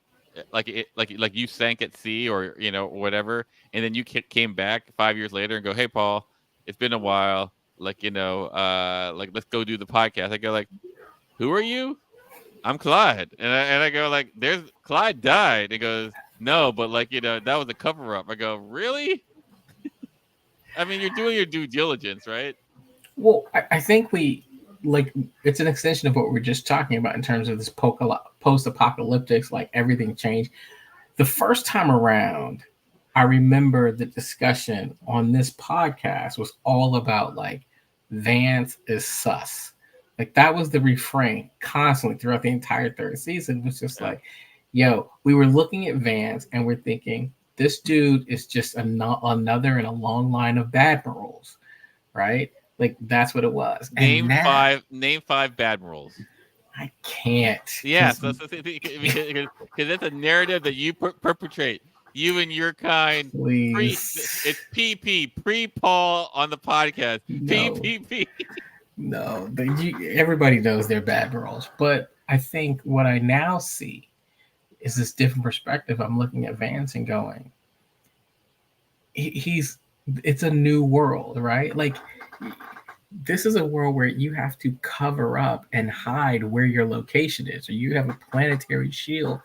Speaker 2: like you sank at sea, or whatever, and then you came back 5 years later and go, hey Paul, it's been a while, like, like, let's go do the podcast. I go like, who are you? I'm Clyde. And I go like, there's Clyde died. It goes, no, but like, that was a cover up. I go, really? I mean, you're doing your due diligence, right?
Speaker 1: Well, I think it's an extension of what we were just talking about in terms of this post-apocalyptic, like, everything changed. The first time around, I remember the discussion on this podcast was all about, like, Vance is sus. Like, that was the refrain constantly throughout the entire 3rd season. It was just like, yo, we were looking at Vance and we're thinking, this dude is just another in a long line of bad morals, right? Like, that's what it was.
Speaker 2: Name 5 bad morals.
Speaker 1: I can't.
Speaker 2: Yes, because it's a narrative that you perpetrate. You and your kind.
Speaker 1: Please.
Speaker 2: It's PP, pre-Paul on the podcast.
Speaker 1: No.
Speaker 2: PPP.
Speaker 1: No, everybody knows they're bad morals. But I think what I now see is this different perspective. I'm looking at Vance and going, it's a new world, right? Like, this is a world where you have to cover up and hide where your location is, or you have a planetary shield.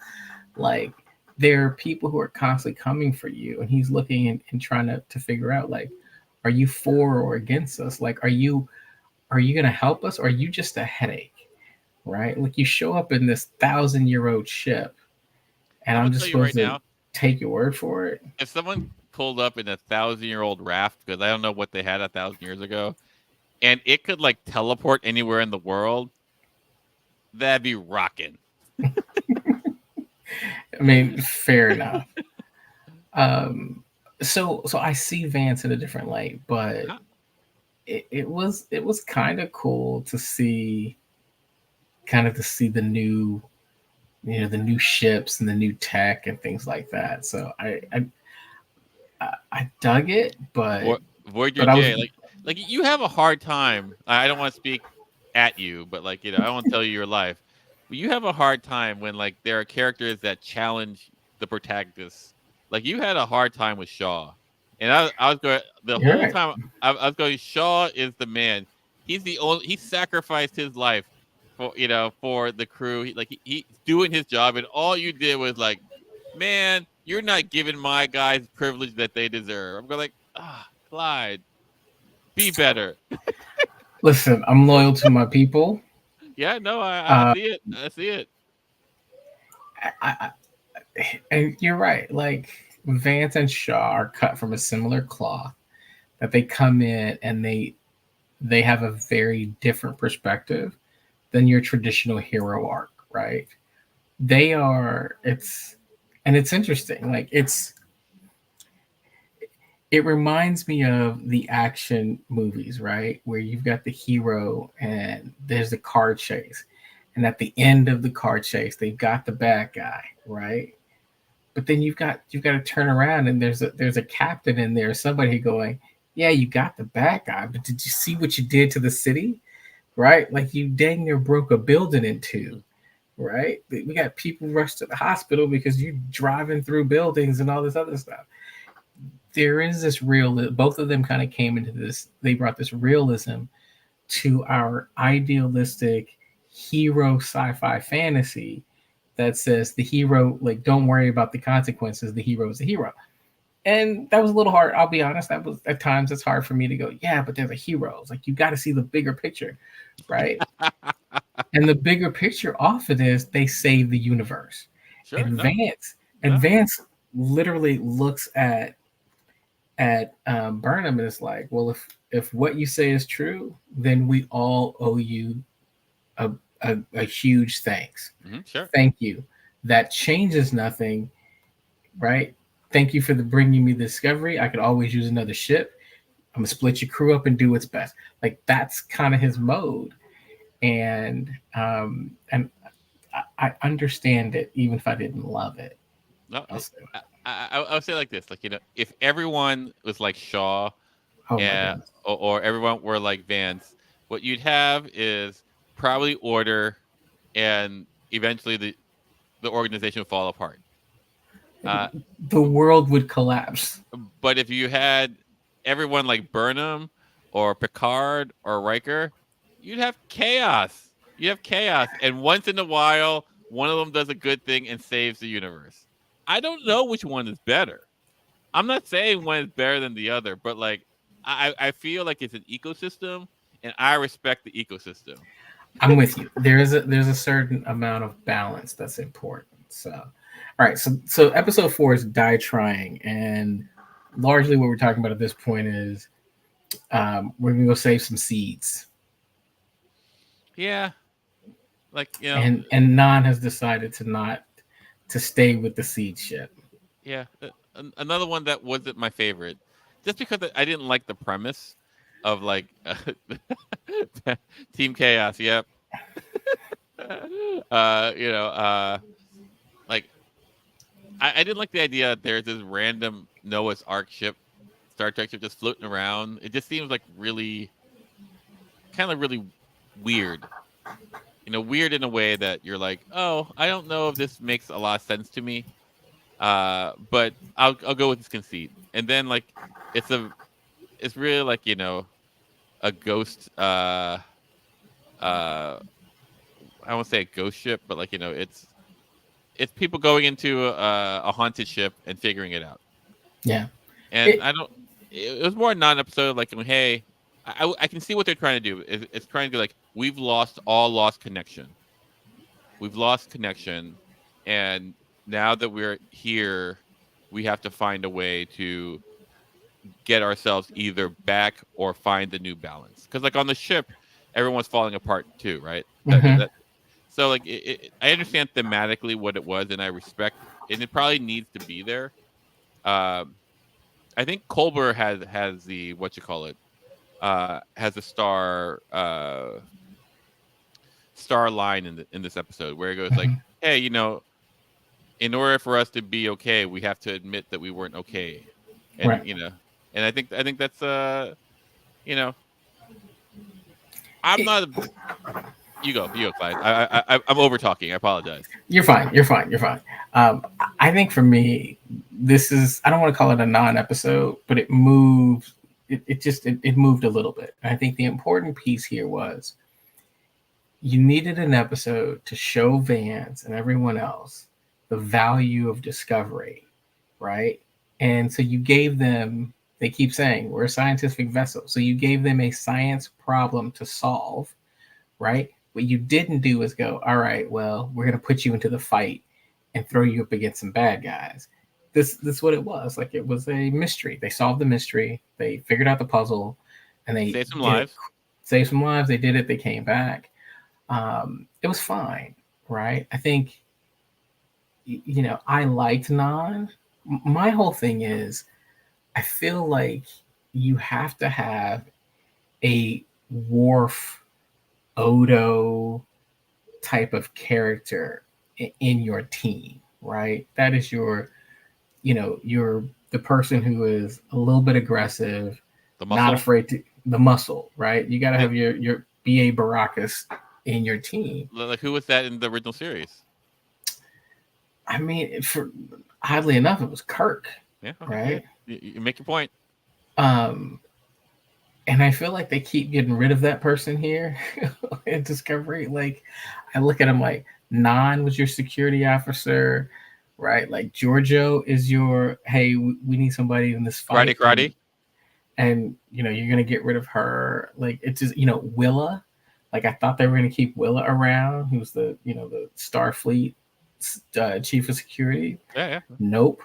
Speaker 1: Like, there are people who are constantly coming for you, and he's looking and trying to figure out, like, are you for or against us? Like, are you going to help us, or are you just a headache, right? Like, you show up in this 1,000-year-old ship, and
Speaker 2: I'm
Speaker 1: I'm
Speaker 2: gonna
Speaker 1: just
Speaker 2: tell you right
Speaker 1: supposed to
Speaker 2: now,
Speaker 1: take your word for it.
Speaker 2: if someone pulled up in a 1,000-year-old raft, because I don't know what they had 1,000 years ago, and it could like teleport anywhere in the world, that'd be rocking.
Speaker 1: I mean, fair enough. So I see Vance in a different light, but
Speaker 2: Huh.
Speaker 1: it was kind of cool to see the new, the new ships and the new tech and things like that. So I dug it, but
Speaker 2: Voyager
Speaker 1: but I was
Speaker 2: J, like you have a hard time. I don't want to speak at you, but like I don't want to tell you your life, but you have a hard time when like there are characters that challenge the protagonist. Like you had a hard time with Shaw, and I was going the
Speaker 1: you're
Speaker 2: whole
Speaker 1: right.
Speaker 2: time. I was going. Shaw is the man. He's the only. He sacrificed his life for the crew. He's doing his job, and all you did was like, man, you're not giving my guys privilege that they deserve. I'm going like, Clyde, be better.
Speaker 1: Listen, I'm loyal to my people.
Speaker 2: Yeah, no, I
Speaker 1: Uh,
Speaker 2: see it. I see it.
Speaker 1: I, and you're right. Like Vance and Shaw are cut from a similar cloth. That they come in and they have a very different perspective than your traditional hero arc, right? They are. It's interesting. Like it reminds me of the action movies, right? Where you've got the hero and there's the car chase. And at the end of the car chase, they've got the bad guy, right? But then you've got to turn around and there's a captain in there, somebody going, yeah, you got the bad guy, but did you see what you did to the city? Right? Like you dang near broke a building in two, right? We got people rushed to the hospital because you driving through buildings and all this other stuff. There is this real, both of them kind of came into this, they brought this realism to our idealistic hero sci-fi fantasy that says the hero, like, don't worry about the consequences, the hero is the hero. And that was a little hard, I'll be honest. That was, at times it's hard for me to go, yeah, but they're the heroes, like you got to see the bigger picture, right? And the bigger picture often is they save the universe.
Speaker 2: Sure,
Speaker 1: Advance literally looks at Burnham and it's like, well, if what you say is true, then we all owe you a huge thanks.
Speaker 2: Sure.
Speaker 1: Thank you. That changes nothing, right? Thank you for bringing me the discovery. I could always use another ship. I'm gonna split your crew up and do what's best. Like that's kind of his mode, and I understand it, even if I didn't love it.
Speaker 2: No, I would say like this, like if everyone was like Shaw,
Speaker 1: Oh my goodness.
Speaker 2: or everyone were like Vance, what you'd have is probably order, and eventually the organization would fall apart.
Speaker 1: The world would collapse.
Speaker 2: But if you had everyone like Burnham or Picard or Riker, you'd have chaos. You have chaos, and once in a while, one of them does a good thing and saves the universe. I don't know which one is better. I'm not saying one is better than the other, but like I feel like it's an ecosystem, and I respect the ecosystem.
Speaker 1: I'm with you. There's a certain amount of balance that's important. So, all right. So episode 4 is Die Trying, and largely what we're talking about at this point is we're gonna go save some seeds.
Speaker 2: Yeah, like
Speaker 1: and Non has decided to stay with the seed ship.
Speaker 2: Yeah, another one that wasn't my favorite, just because I didn't like the premise of like Team Chaos. Yep. Like I didn't like the idea that there's this random Noah's Ark ship, Star Trek ship, just floating around. It just seems like really weird. Weird in a way that you're like, oh, I don't know if this makes a lot of sense to me. But I'll go with this conceit. And then like it's really like a ghost. I won't say a ghost ship, but like it's people going into a haunted ship and figuring it out.
Speaker 1: Yeah,
Speaker 2: and it was more a non-episode. Like, hey, I can see what they're trying to do. It's trying to be like, we've lost connection. We've lost connection, and now that we're here, we have to find a way to get ourselves either back or find the new balance. Because like on the ship, everyone's falling apart too, right?
Speaker 1: Mhm.
Speaker 2: So like I understand thematically what it was, and I respect, and it probably needs to be there. Um, I think Colbert has the what you call it, has a star line in this episode where it goes like,
Speaker 1: Mhm.
Speaker 2: hey, in order for us to be okay, we have to admit that we weren't okay, and
Speaker 1: Right.
Speaker 2: and I think that's you know, I'm
Speaker 1: It-
Speaker 2: not. You go, Clyde. I'm over talking. I apologize.
Speaker 1: you're fine. You're fine. You're fine. I think for me, this is, I don't want to call it a non-episode, but it moved. It moved a little bit. And I think the important piece here was you needed an episode to show Vance and everyone else the value of discovery, right? And so you gave them, they keep saying, we're a scientific vessel. So you gave them a science problem to solve, right? What you didn't do is go, all right, well, we're going to put you into the fight and throw you up against some bad guys. This is what it was. Like, it was a mystery. They solved the mystery. They figured out the puzzle, and they
Speaker 2: Save some
Speaker 1: did it.
Speaker 2: lives.
Speaker 1: Saved some lives. They did it. They came back. It was fine, right? I think, I liked Non. My whole thing is, I feel like you have to have a Worf Odo type of character in your team, right? That is you're the person who is a little bit aggressive,
Speaker 2: The
Speaker 1: not
Speaker 2: muscle.
Speaker 1: afraid to the muscle, right? You got to
Speaker 2: Like,
Speaker 1: have your BA Baracus in your team.
Speaker 2: like who was that in the original series?
Speaker 1: I mean, for oddly enough, it was Kirk,
Speaker 2: Yeah. Okay.
Speaker 1: right?
Speaker 2: Yeah. You make your point.
Speaker 1: Um, and I feel like they keep getting rid of that person here in Discovery. Like, I look at him like, Non was your security officer, right? Like, Giorgio is your, hey, we need somebody in this fight.
Speaker 2: Karate.
Speaker 1: And you're gonna get rid of her. Like, it's just, Willa. Like, I thought they were gonna keep Willa around, who's the Starfleet chief of security.
Speaker 2: Yeah.
Speaker 1: Nope.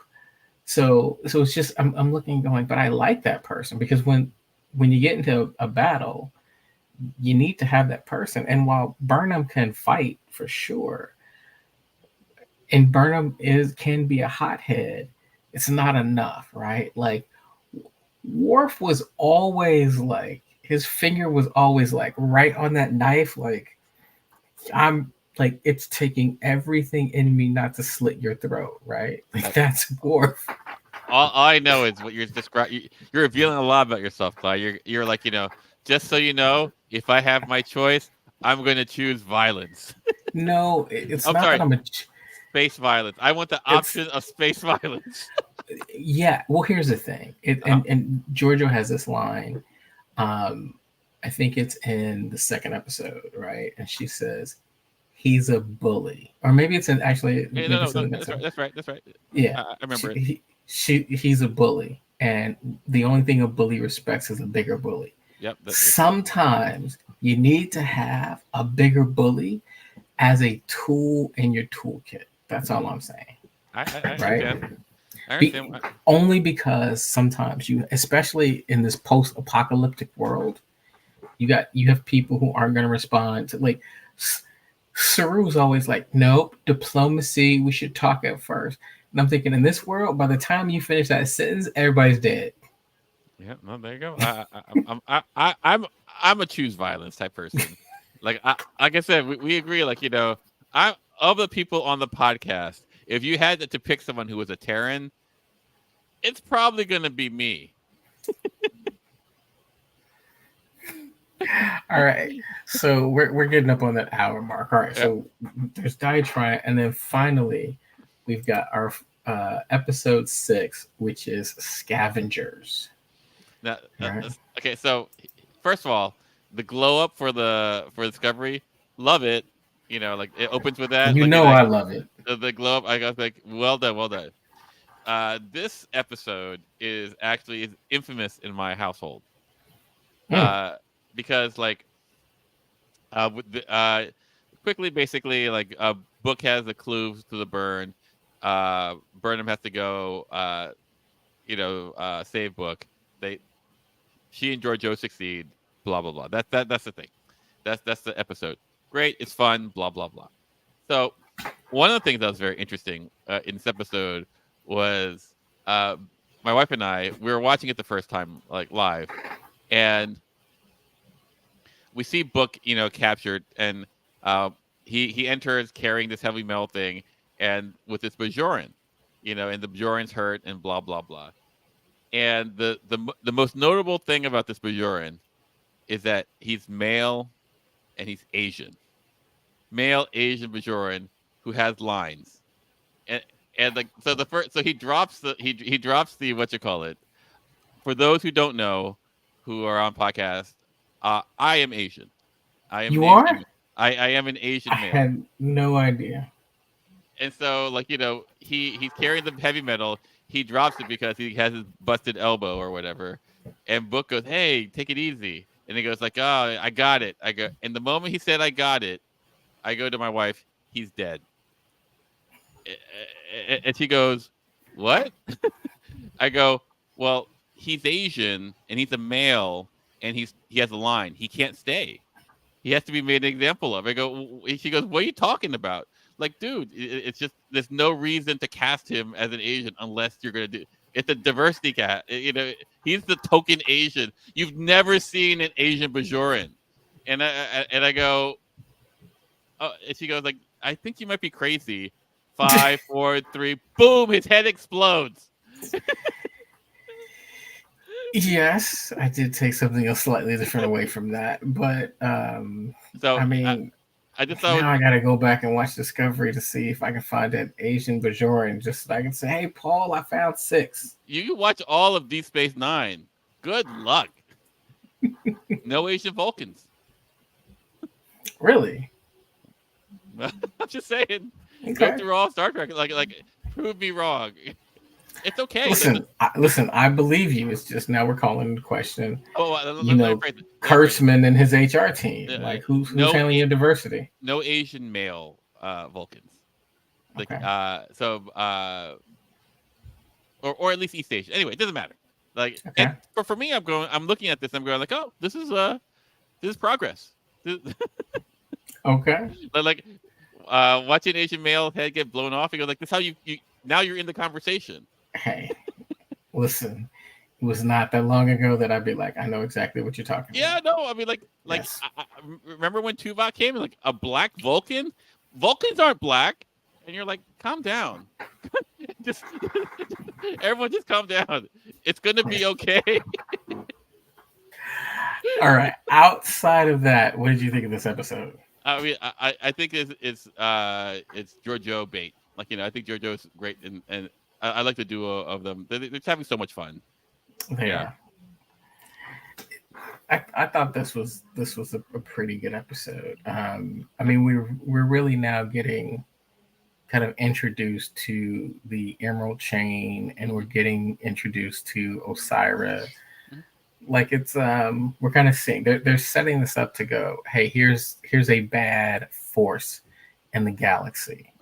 Speaker 1: So it's just, I'm looking going, but I like that person, because when you get into a battle, you need to have that person. And while Burnham can fight for sure, and Burnham can be a hothead, it's not enough, right? Like, Worf was always like, his finger was always like right on that knife, like, I'm like, it's taking everything in me not to slit your throat, right? Like, that's Worf.
Speaker 2: All I know is what you're describing. You're revealing a lot about yourself, Clyde. You're like, just so you know, if I have my choice, I'm going to choose violence.
Speaker 1: No, it's
Speaker 2: I'm
Speaker 1: not
Speaker 2: sorry.
Speaker 1: that I'm a
Speaker 2: Space violence. I want the option of space violence.
Speaker 1: yeah. Well, here's the thing, and Giorgio has this line. I think it's in the second episode, right? And she says, "He's a bully," or maybe it's in, actually.
Speaker 2: Hey,
Speaker 1: Maybe
Speaker 2: no,
Speaker 1: it's in the next
Speaker 2: that's right. That's right.
Speaker 1: Yeah,
Speaker 2: I remember it.
Speaker 1: He's a bully, and the only thing a bully respects is a bigger bully.
Speaker 2: Yep.
Speaker 1: Sometimes you need to have a bigger bully as a tool in your toolkit. That's all I'm saying.
Speaker 2: I
Speaker 1: right?
Speaker 2: understand. I understand.
Speaker 1: Only because sometimes especially in this post-apocalyptic world, you have people who aren't going to respond to, like, Saru's always like, nope, diplomacy, we should talk at first. And I'm thinking, in this world, by the time you finish that sentence, everybody's dead.
Speaker 2: Yeah, no, there you go. I'm a choose violence type person. Like I said, we agree. Like, I'm of the people on the podcast. If you had to pick someone who was a Terran, it's probably going to be me.
Speaker 1: All right, so we're getting up on that hour mark. All right, so there's Diatribe, and then finally we've got our episode 6, which is Scavengers.
Speaker 2: Now, okay, so first of all, the glow up for Discovery, love it. Like, it opens with that.
Speaker 1: I love it.
Speaker 2: The glow up, I was like, well done. This episode is actually infamous in my household. Because, like, quickly, basically, like, a book has the clues to the burn. Burnham has to go, save Book. She and Georgiou succeed. Blah blah blah. That's the thing. That's the episode. Great, it's fun. Blah blah blah. So one of the things that was very interesting in this episode was my wife and we were watching it the first time like live, and we see Book captured, and he enters carrying this heavy metal thing, and with this Bajoran, and the Bajoran's hurt, and blah blah blah. And the most notable thing about this Bajoran is that he's male and he's Asian. Male Asian Bajoran who has lines. And like so he drops the what you call it. For those who don't know, who are on podcast, I am Asian. I am
Speaker 1: You
Speaker 2: an
Speaker 1: are?
Speaker 2: Asian, I am an Asian
Speaker 1: I
Speaker 2: male.
Speaker 1: had no idea.
Speaker 2: And so, like, he's carrying the heavy metal. He drops it because he has his busted elbow or whatever. And Book goes, "Hey, take it easy." And he goes like, "Oh, I got it." And the moment he said, "I got it," I go to my wife, "He's dead." And she goes, "What?" I go, "Well, he's Asian and he's a male and he has a line. He can't stay. He has to be made an example of." She goes, "What are you talking about?" Like, dude, it's just there's no reason to cast him as an Asian unless you're gonna do. It's a diversity cast. He's the token Asian. You've never seen an Asian Bajoran, and I go, oh, and she goes like, "I think you might be crazy." 5, 4, 3, boom! His head explodes.
Speaker 1: Yes, I did take something else slightly different away from that, but
Speaker 2: So
Speaker 1: I mean,
Speaker 2: I just thought
Speaker 1: now I gotta go back and watch Discovery to see if I can find an Asian Bajoran, just so I can say, "Hey, Paul, I found 6."
Speaker 2: you can watch all of Deep Space Nine. Good luck. No Asian Vulcans.
Speaker 1: Really?
Speaker 2: I'm just saying.
Speaker 1: Okay.
Speaker 2: Go through all Star Trek. Like, prove me wrong. It's okay.
Speaker 1: Listen, I believe you. It's just now we're calling into question,
Speaker 2: Let me rephrase it.
Speaker 1: Kurtzman and his HR team. Like, who's handling your diversity?
Speaker 2: No Asian male Vulcans. Like,
Speaker 1: Okay.
Speaker 2: or at least East Asian. Anyway, it doesn't matter. Like,
Speaker 1: Okay.
Speaker 2: and for me, I'm looking at this. I'm going like, oh, this is progress.
Speaker 1: Okay.
Speaker 2: Like, watching Asian male head get blown off. You go like, this how you now you're in the conversation.
Speaker 1: Hey, listen, it was not that long ago that I'd be like, I know exactly what you're talking about.
Speaker 2: Yeah, no, I mean, like,
Speaker 1: Yes.
Speaker 2: I remember when Tuvok came and like a black Vulcan? Vulcans aren't black, and you're like, calm down. Just everyone, just calm down. It's gonna be okay.
Speaker 1: All right. Outside of that, what did you think of this episode?
Speaker 2: I mean, I think it's Georgiou bait. Like, I think Georgiou's great, and I like the duo of them. They're just having so much fun.
Speaker 1: Yeah. I thought this was a pretty good episode. I mean, we're really now getting kind of introduced to the Emerald Chain, and we're getting introduced to Osira. Like, it's we're kind of seeing they're setting this up to go, hey, here's a bad force in the galaxy.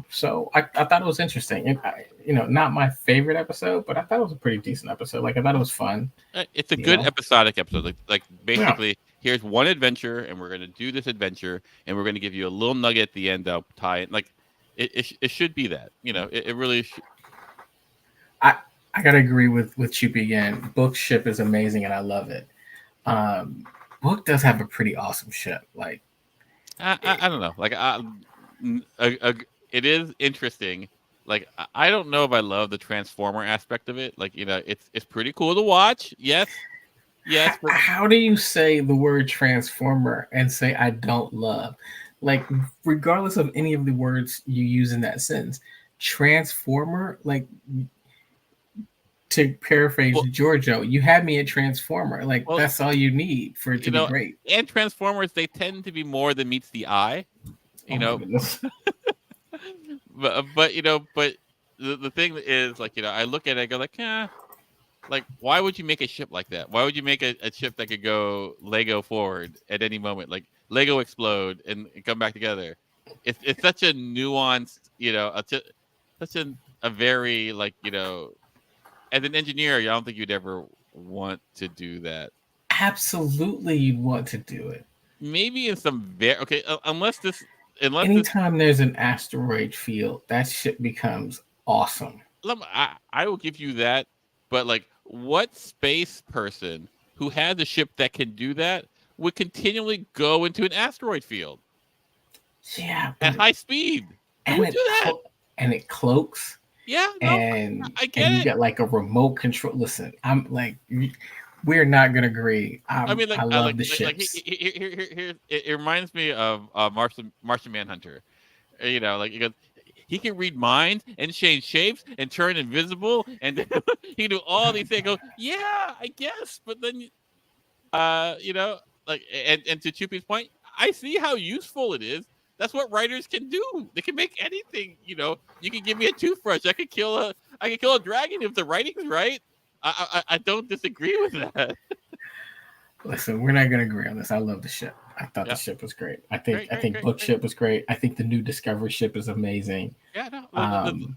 Speaker 1: So I thought it was interesting. Not my favorite episode, but I thought it was a pretty decent episode. Like, I thought it was fun.
Speaker 2: It's a good episodic episode. Like basically, here's one adventure, and we're gonna do this adventure, and we're gonna give you a little nugget at the end. I'll tie it. Like, it should be that. It really should.
Speaker 1: I gotta agree with Chupi again. Book's ship is amazing, and I love it. Book does have a pretty awesome ship. Like,
Speaker 2: I don't know. Like, it is interesting. Like, I don't know if I love the Transformer aspect of it. Like, it's pretty cool to watch. Yes. But
Speaker 1: how do you say the word Transformer and say I don't love? Like, regardless of any of the words you use in that sentence, Transformer, like, to paraphrase Georgiou, you had me at Transformer. Like, that's all you need for it to be great.
Speaker 2: And Transformers, they tend to be more than meets the eye. But the thing is, like, I look at it, I go like, like, why would you make a ship like that? Why would you make a ship that could go Lego forward at any moment? Like, Lego explode and come back together. it's such a nuanced, such a very like, as an engineer, I don't think you'd ever want to do that.
Speaker 1: Absolutely, you'd want to do it.
Speaker 2: Maybe in some very unless
Speaker 1: Anytime there's an asteroid field, that shit becomes awesome.
Speaker 2: I will give you that, but like, what space person who has a ship that can do that would continually go into an asteroid field
Speaker 1: Yeah,
Speaker 2: at high speed? Who would do that?
Speaker 1: And it cloaks.
Speaker 2: Yeah, no, I get
Speaker 1: and you
Speaker 2: it.
Speaker 1: got like a remote control. Listen, I'm like, we're not gonna agree. I love the ships.
Speaker 2: It reminds me of Martian Manhunter. Like he can read minds and change shapes and turn invisible and he can do all these things. Go, yeah, I guess, but then, like, and to Chupi's point, I see how useful it is. That's what writers can do. They can make anything. You can give me a toothbrush. I could kill a dragon if the writing's right. I don't disagree with that.
Speaker 1: Listen, we're not gonna agree on this. I love the ship. I thought the ship was great. I think Book Ship was great. I think the new Discovery ship is amazing.
Speaker 2: Yeah, no,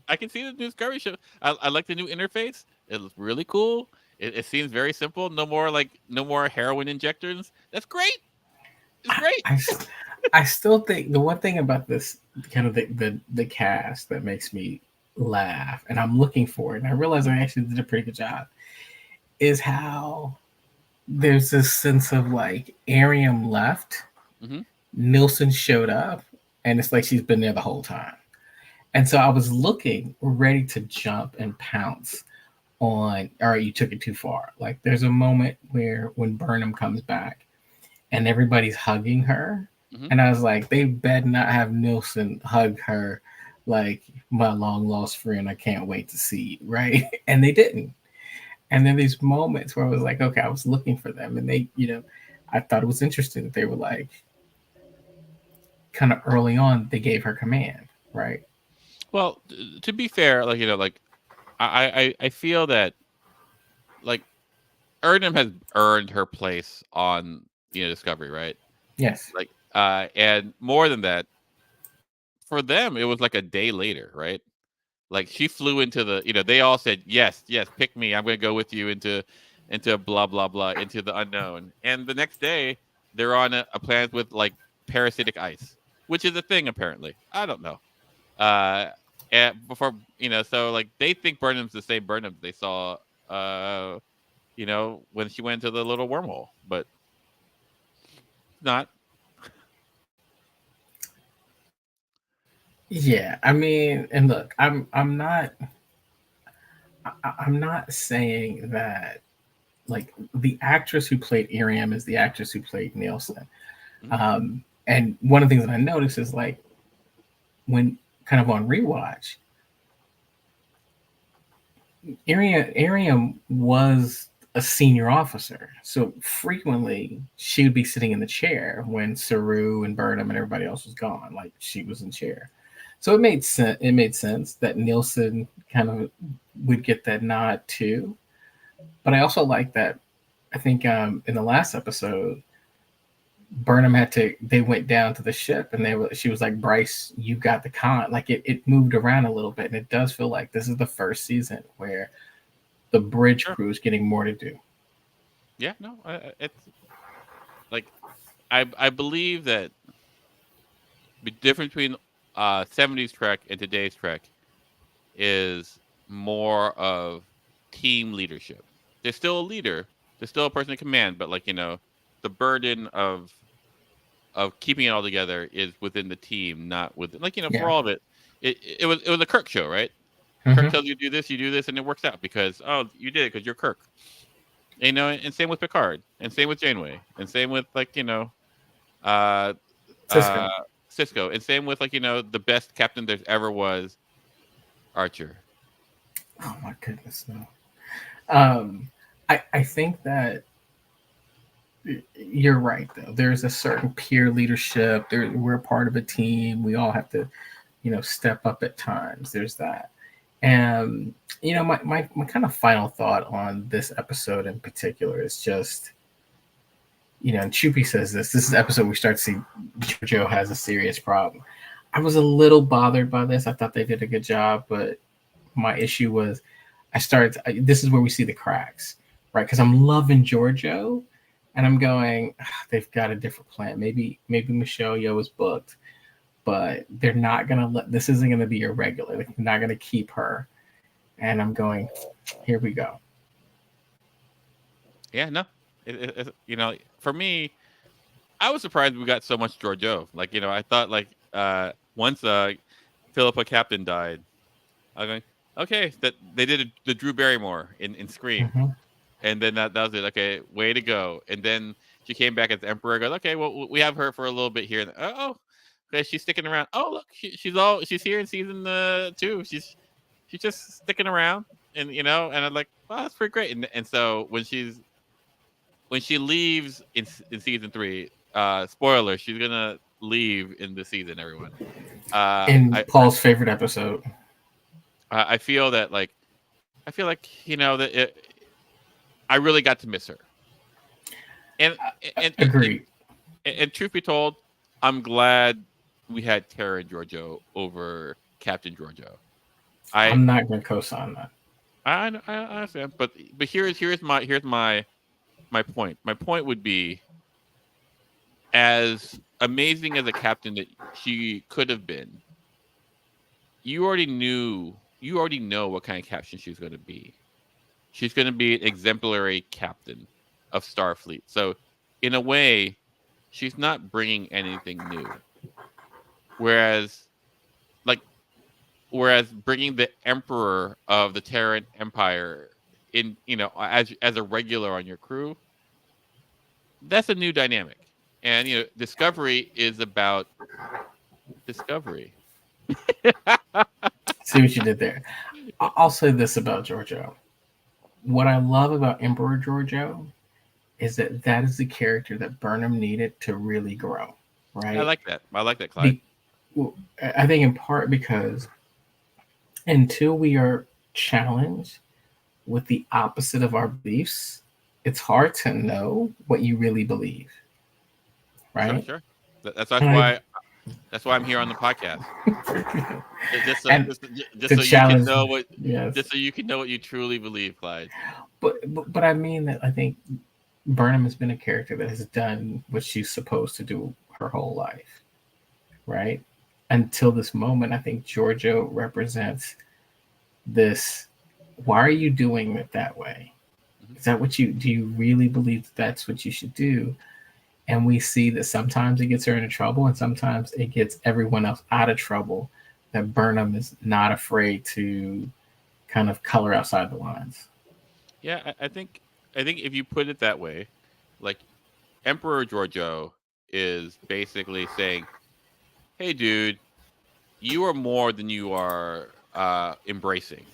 Speaker 2: I can see the new Discovery ship. I like the new interface. It looks really cool. It seems very simple. No more heroin injectors. That's great. It's great.
Speaker 1: I still think the one thing about this kind of the cast that makes me laugh, and I'm looking for it, and I realize I actually did a pretty good job, is how there's this sense of like Ariam left, Nilsson showed up, and it's like she's been there the whole time. And so I was looking, ready to jump and pounce on, all right, you took it too far. Like there's a moment when Burnham comes back and everybody's hugging her. And I was like, they better not have Nilsson hug her like my long lost friend I can't wait to see, right? And they didn't. And then these moments where I was like, okay, I was looking for them, and they, I thought it was interesting that they were like, kind of early on, they gave her command, right?
Speaker 2: Well, to be fair, like, I feel that, like, Erdem has earned her place on, Discovery, right?
Speaker 1: Yes.
Speaker 2: Like, and more than that, for them, it was like a day later, right? Like she flew into the, they all said, yes, pick me. I'm going to go with you into blah, blah, blah, into the unknown. And the next day they're on a planet with like parasitic ice, which is a thing apparently. I don't know. And before, so like they think Burnham's the same Burnham they saw, when she went to the little wormhole, but not.
Speaker 1: Yeah, I mean, and look, I'm not saying that like the actress who played Ariam is the actress who played Nilsson. And one of the things that I noticed is like when kind of on rewatch, Ariam was a senior officer, so frequently she would be sitting in the chair when Saru and Burnham and everybody else was gone. Like she was in chair. So it made sense. It made sense that Nilsson kind of would get that nod too. But I also like that. I think in the last episode, Burnham they went down to the ship, and she was like, "Bryce, you got the con." Like it moved around a little bit, and it does feel like this is the first season where the bridge crew is getting more to do.
Speaker 2: Yeah, no, it's like I believe that the difference between 70s Trek and today's Trek is more of team leadership. There's still a leader, there's still a person in command, but like the burden of keeping it all together is within the team, not within for all of it. It was a Kirk show, right? Kirk tells you do this, and it works out because you did it because you're Kirk. And same with Picard, and same with Janeway, and same with Cisco, and same with the best captain there ever was, Archer.
Speaker 1: Oh my goodness, no. I think that you're right though. There's a certain peer leadership. We're a part of a team. We all have to, step up at times. There's that. And my kind of final thought on this episode in particular is just, and Chupi says this is the episode we start to see JoJo has a serious problem. I was a little bothered by this. I thought they did a good job, but my issue was this is where we see the cracks, right? Because I'm loving Giorgio, and I'm going, they've got a different plan. Maybe Michelle Yeoh is booked, but they're not gonna this isn't gonna be a regular. They're not gonna keep her. And I'm going, here we go.
Speaker 2: Yeah, no, for me, I was surprised we got so much Giorgio. Like, I thought like once Philippa Captain died, I was going, okay, that they did the Drew Barrymore in Scream,
Speaker 1: Mm-hmm.
Speaker 2: and then that was it. Okay, way to go. And then she came back as Emperor. Goes, okay, well we have her for a little bit here. And, okay, she's sticking around. Oh look, she's here in season 2. She's just sticking around, and and I'm like, wow, that's pretty great. And so when she leaves in season 3, spoiler, she's gonna leave in the season, everyone.
Speaker 1: Paul's favorite episode.
Speaker 2: I feel like that I really got to miss her. And
Speaker 1: agreed.
Speaker 2: And truth be told, I'm glad we had Tara and Giorgio over Captain Giorgio.
Speaker 1: I'm not going to co-sign that.
Speaker 2: I understand, but here's my point. My point would be, as amazing as a captain that she could have been, you already know what kind of captain she's going to be. She's going to be an exemplary captain of Starfleet. So, in a way, she's not bringing anything new. Whereas bringing the Emperor of the Terran Empire in, as a regular on your crew, that's a new dynamic. And Discovery is about discovery.
Speaker 1: See what you did there. I'll say this about Giorgio. What I love about Emperor Giorgio is that is the character that Burnham needed to really grow, right?
Speaker 2: I like that, Clyde.
Speaker 1: I think in part because until we are challenged with the opposite of our beliefs, it's hard to know what you really believe, right?
Speaker 2: Sure. That's why I'm here on the podcast. just so you can know what. Yes. Just so you can know what you truly believe, Clyde.
Speaker 1: But I mean that I think Burnham has been a character that has done what she's supposed to do her whole life, right? Until this moment, I think Giorgio represents this. Why are you doing it that way? Is that do you really believe that's what you should do? And we see that sometimes it gets her into trouble and sometimes it gets everyone else out of trouble, that Burnham is not afraid to kind of color outside the lines.
Speaker 2: Yeah, I think if you put it that way, like Emperor Giorgio is basically saying, hey, dude, you are more than you are embracing.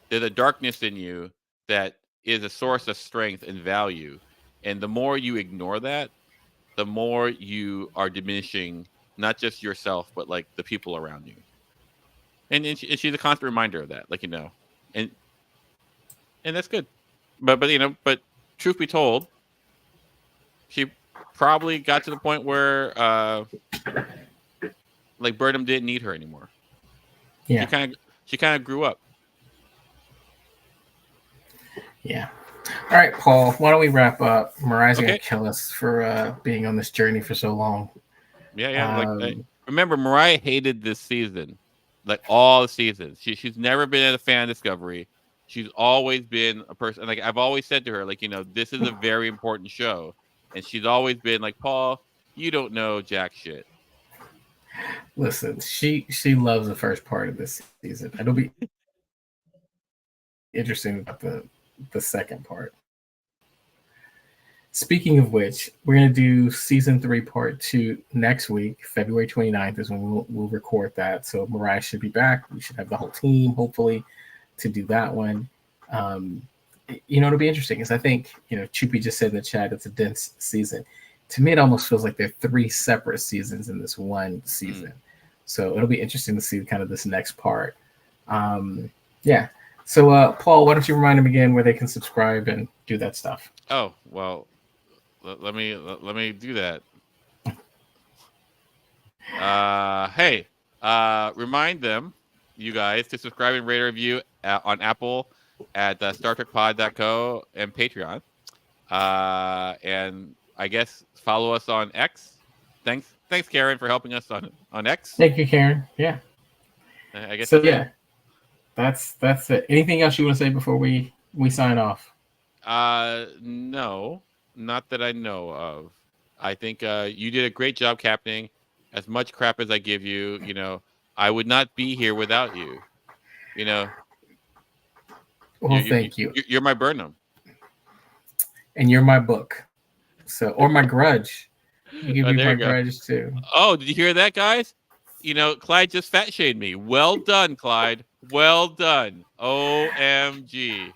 Speaker 2: There's a darkness in you that is a source of strength and value. And the more you ignore that, the more you are diminishing not just yourself, but like the people around you. And she's a constant reminder of that, and that's good. But truth be told, she probably got to the point where Burnham didn't need her anymore.
Speaker 1: Yeah.
Speaker 2: She kind of grew up.
Speaker 1: Yeah. All right, Paul, why don't we wrap up? Myrriah's going to kill us for being on this journey for so long.
Speaker 2: Yeah. Remember, Myrriah hated this season, like all the seasons. She's never been a fan of Discovery. She's always been a person, like I've always said to her, this is a very important show. And she's always been like, Paul, you don't know jack shit.
Speaker 1: Listen, she loves the first part of this season. It'll be interesting about the second part. Speaking of which, we're going to do season 3 part 2 next week. February 29th is when we'll record that. So Myrriah should be back. We should have the whole team, hopefully, to do that one. It'll be interesting because I think, Chupi just said in the chat, it's a dense season. To me, it almost feels like there are 3 separate seasons in this one season. So it'll be interesting to see kind of this next part. Yeah. So, Paul, why don't you remind them again where they can subscribe and do that stuff?
Speaker 2: Oh, well, let me do that. Hey, Remind them, you guys, to subscribe and rate and review on Apple at StarTrekPod.co and Patreon. And I guess follow us on X. Thanks, Karen, for helping us on X.
Speaker 1: Thank you, Karen. Yeah.
Speaker 2: I guess
Speaker 1: so. Yeah, that's it. Anything else you want to say before we sign off?
Speaker 2: No, not that I know of. I think you did a great job captaining. As much crap as I give you, I would not be here without you.
Speaker 1: Well, thank you.
Speaker 2: You're my Burnham.
Speaker 1: And you're my book. Or my grudge. You can be my grudge too.
Speaker 2: Oh, did you hear that, guys? Clyde just fat shamed me. Well done, Clyde. Well done. OMG.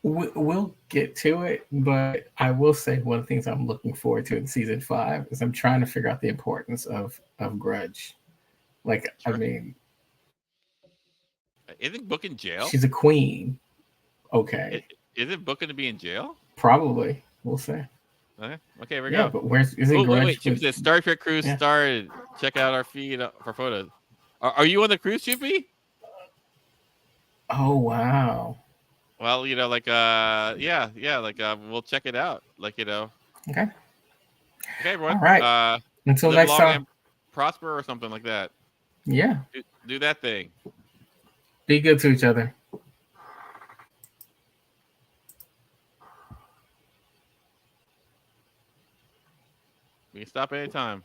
Speaker 1: We'll get to it, but I will say one of the things I'm looking forward to in season 5 is I'm trying to figure out the importance of grudge. Like, sure. I mean,
Speaker 2: isn't Book in jail?
Speaker 1: She's a queen. Okay.
Speaker 2: Isn't Book going to be in jail?
Speaker 1: Probably. We'll see.
Speaker 2: Okay, here we
Speaker 1: go. But where's is it?
Speaker 2: Wait. Chippy says Star Trek cruise started. Check out our feed for photos. Are you on the cruise, Chippy?
Speaker 1: Oh wow.
Speaker 2: Well, we'll check it out.
Speaker 1: Okay.
Speaker 2: Okay, everyone.
Speaker 1: All right. Until
Speaker 2: live
Speaker 1: next
Speaker 2: long
Speaker 1: time.
Speaker 2: And prosper or something like that.
Speaker 1: Yeah.
Speaker 2: Do that thing.
Speaker 1: Be good to each other.
Speaker 2: We can stop anytime.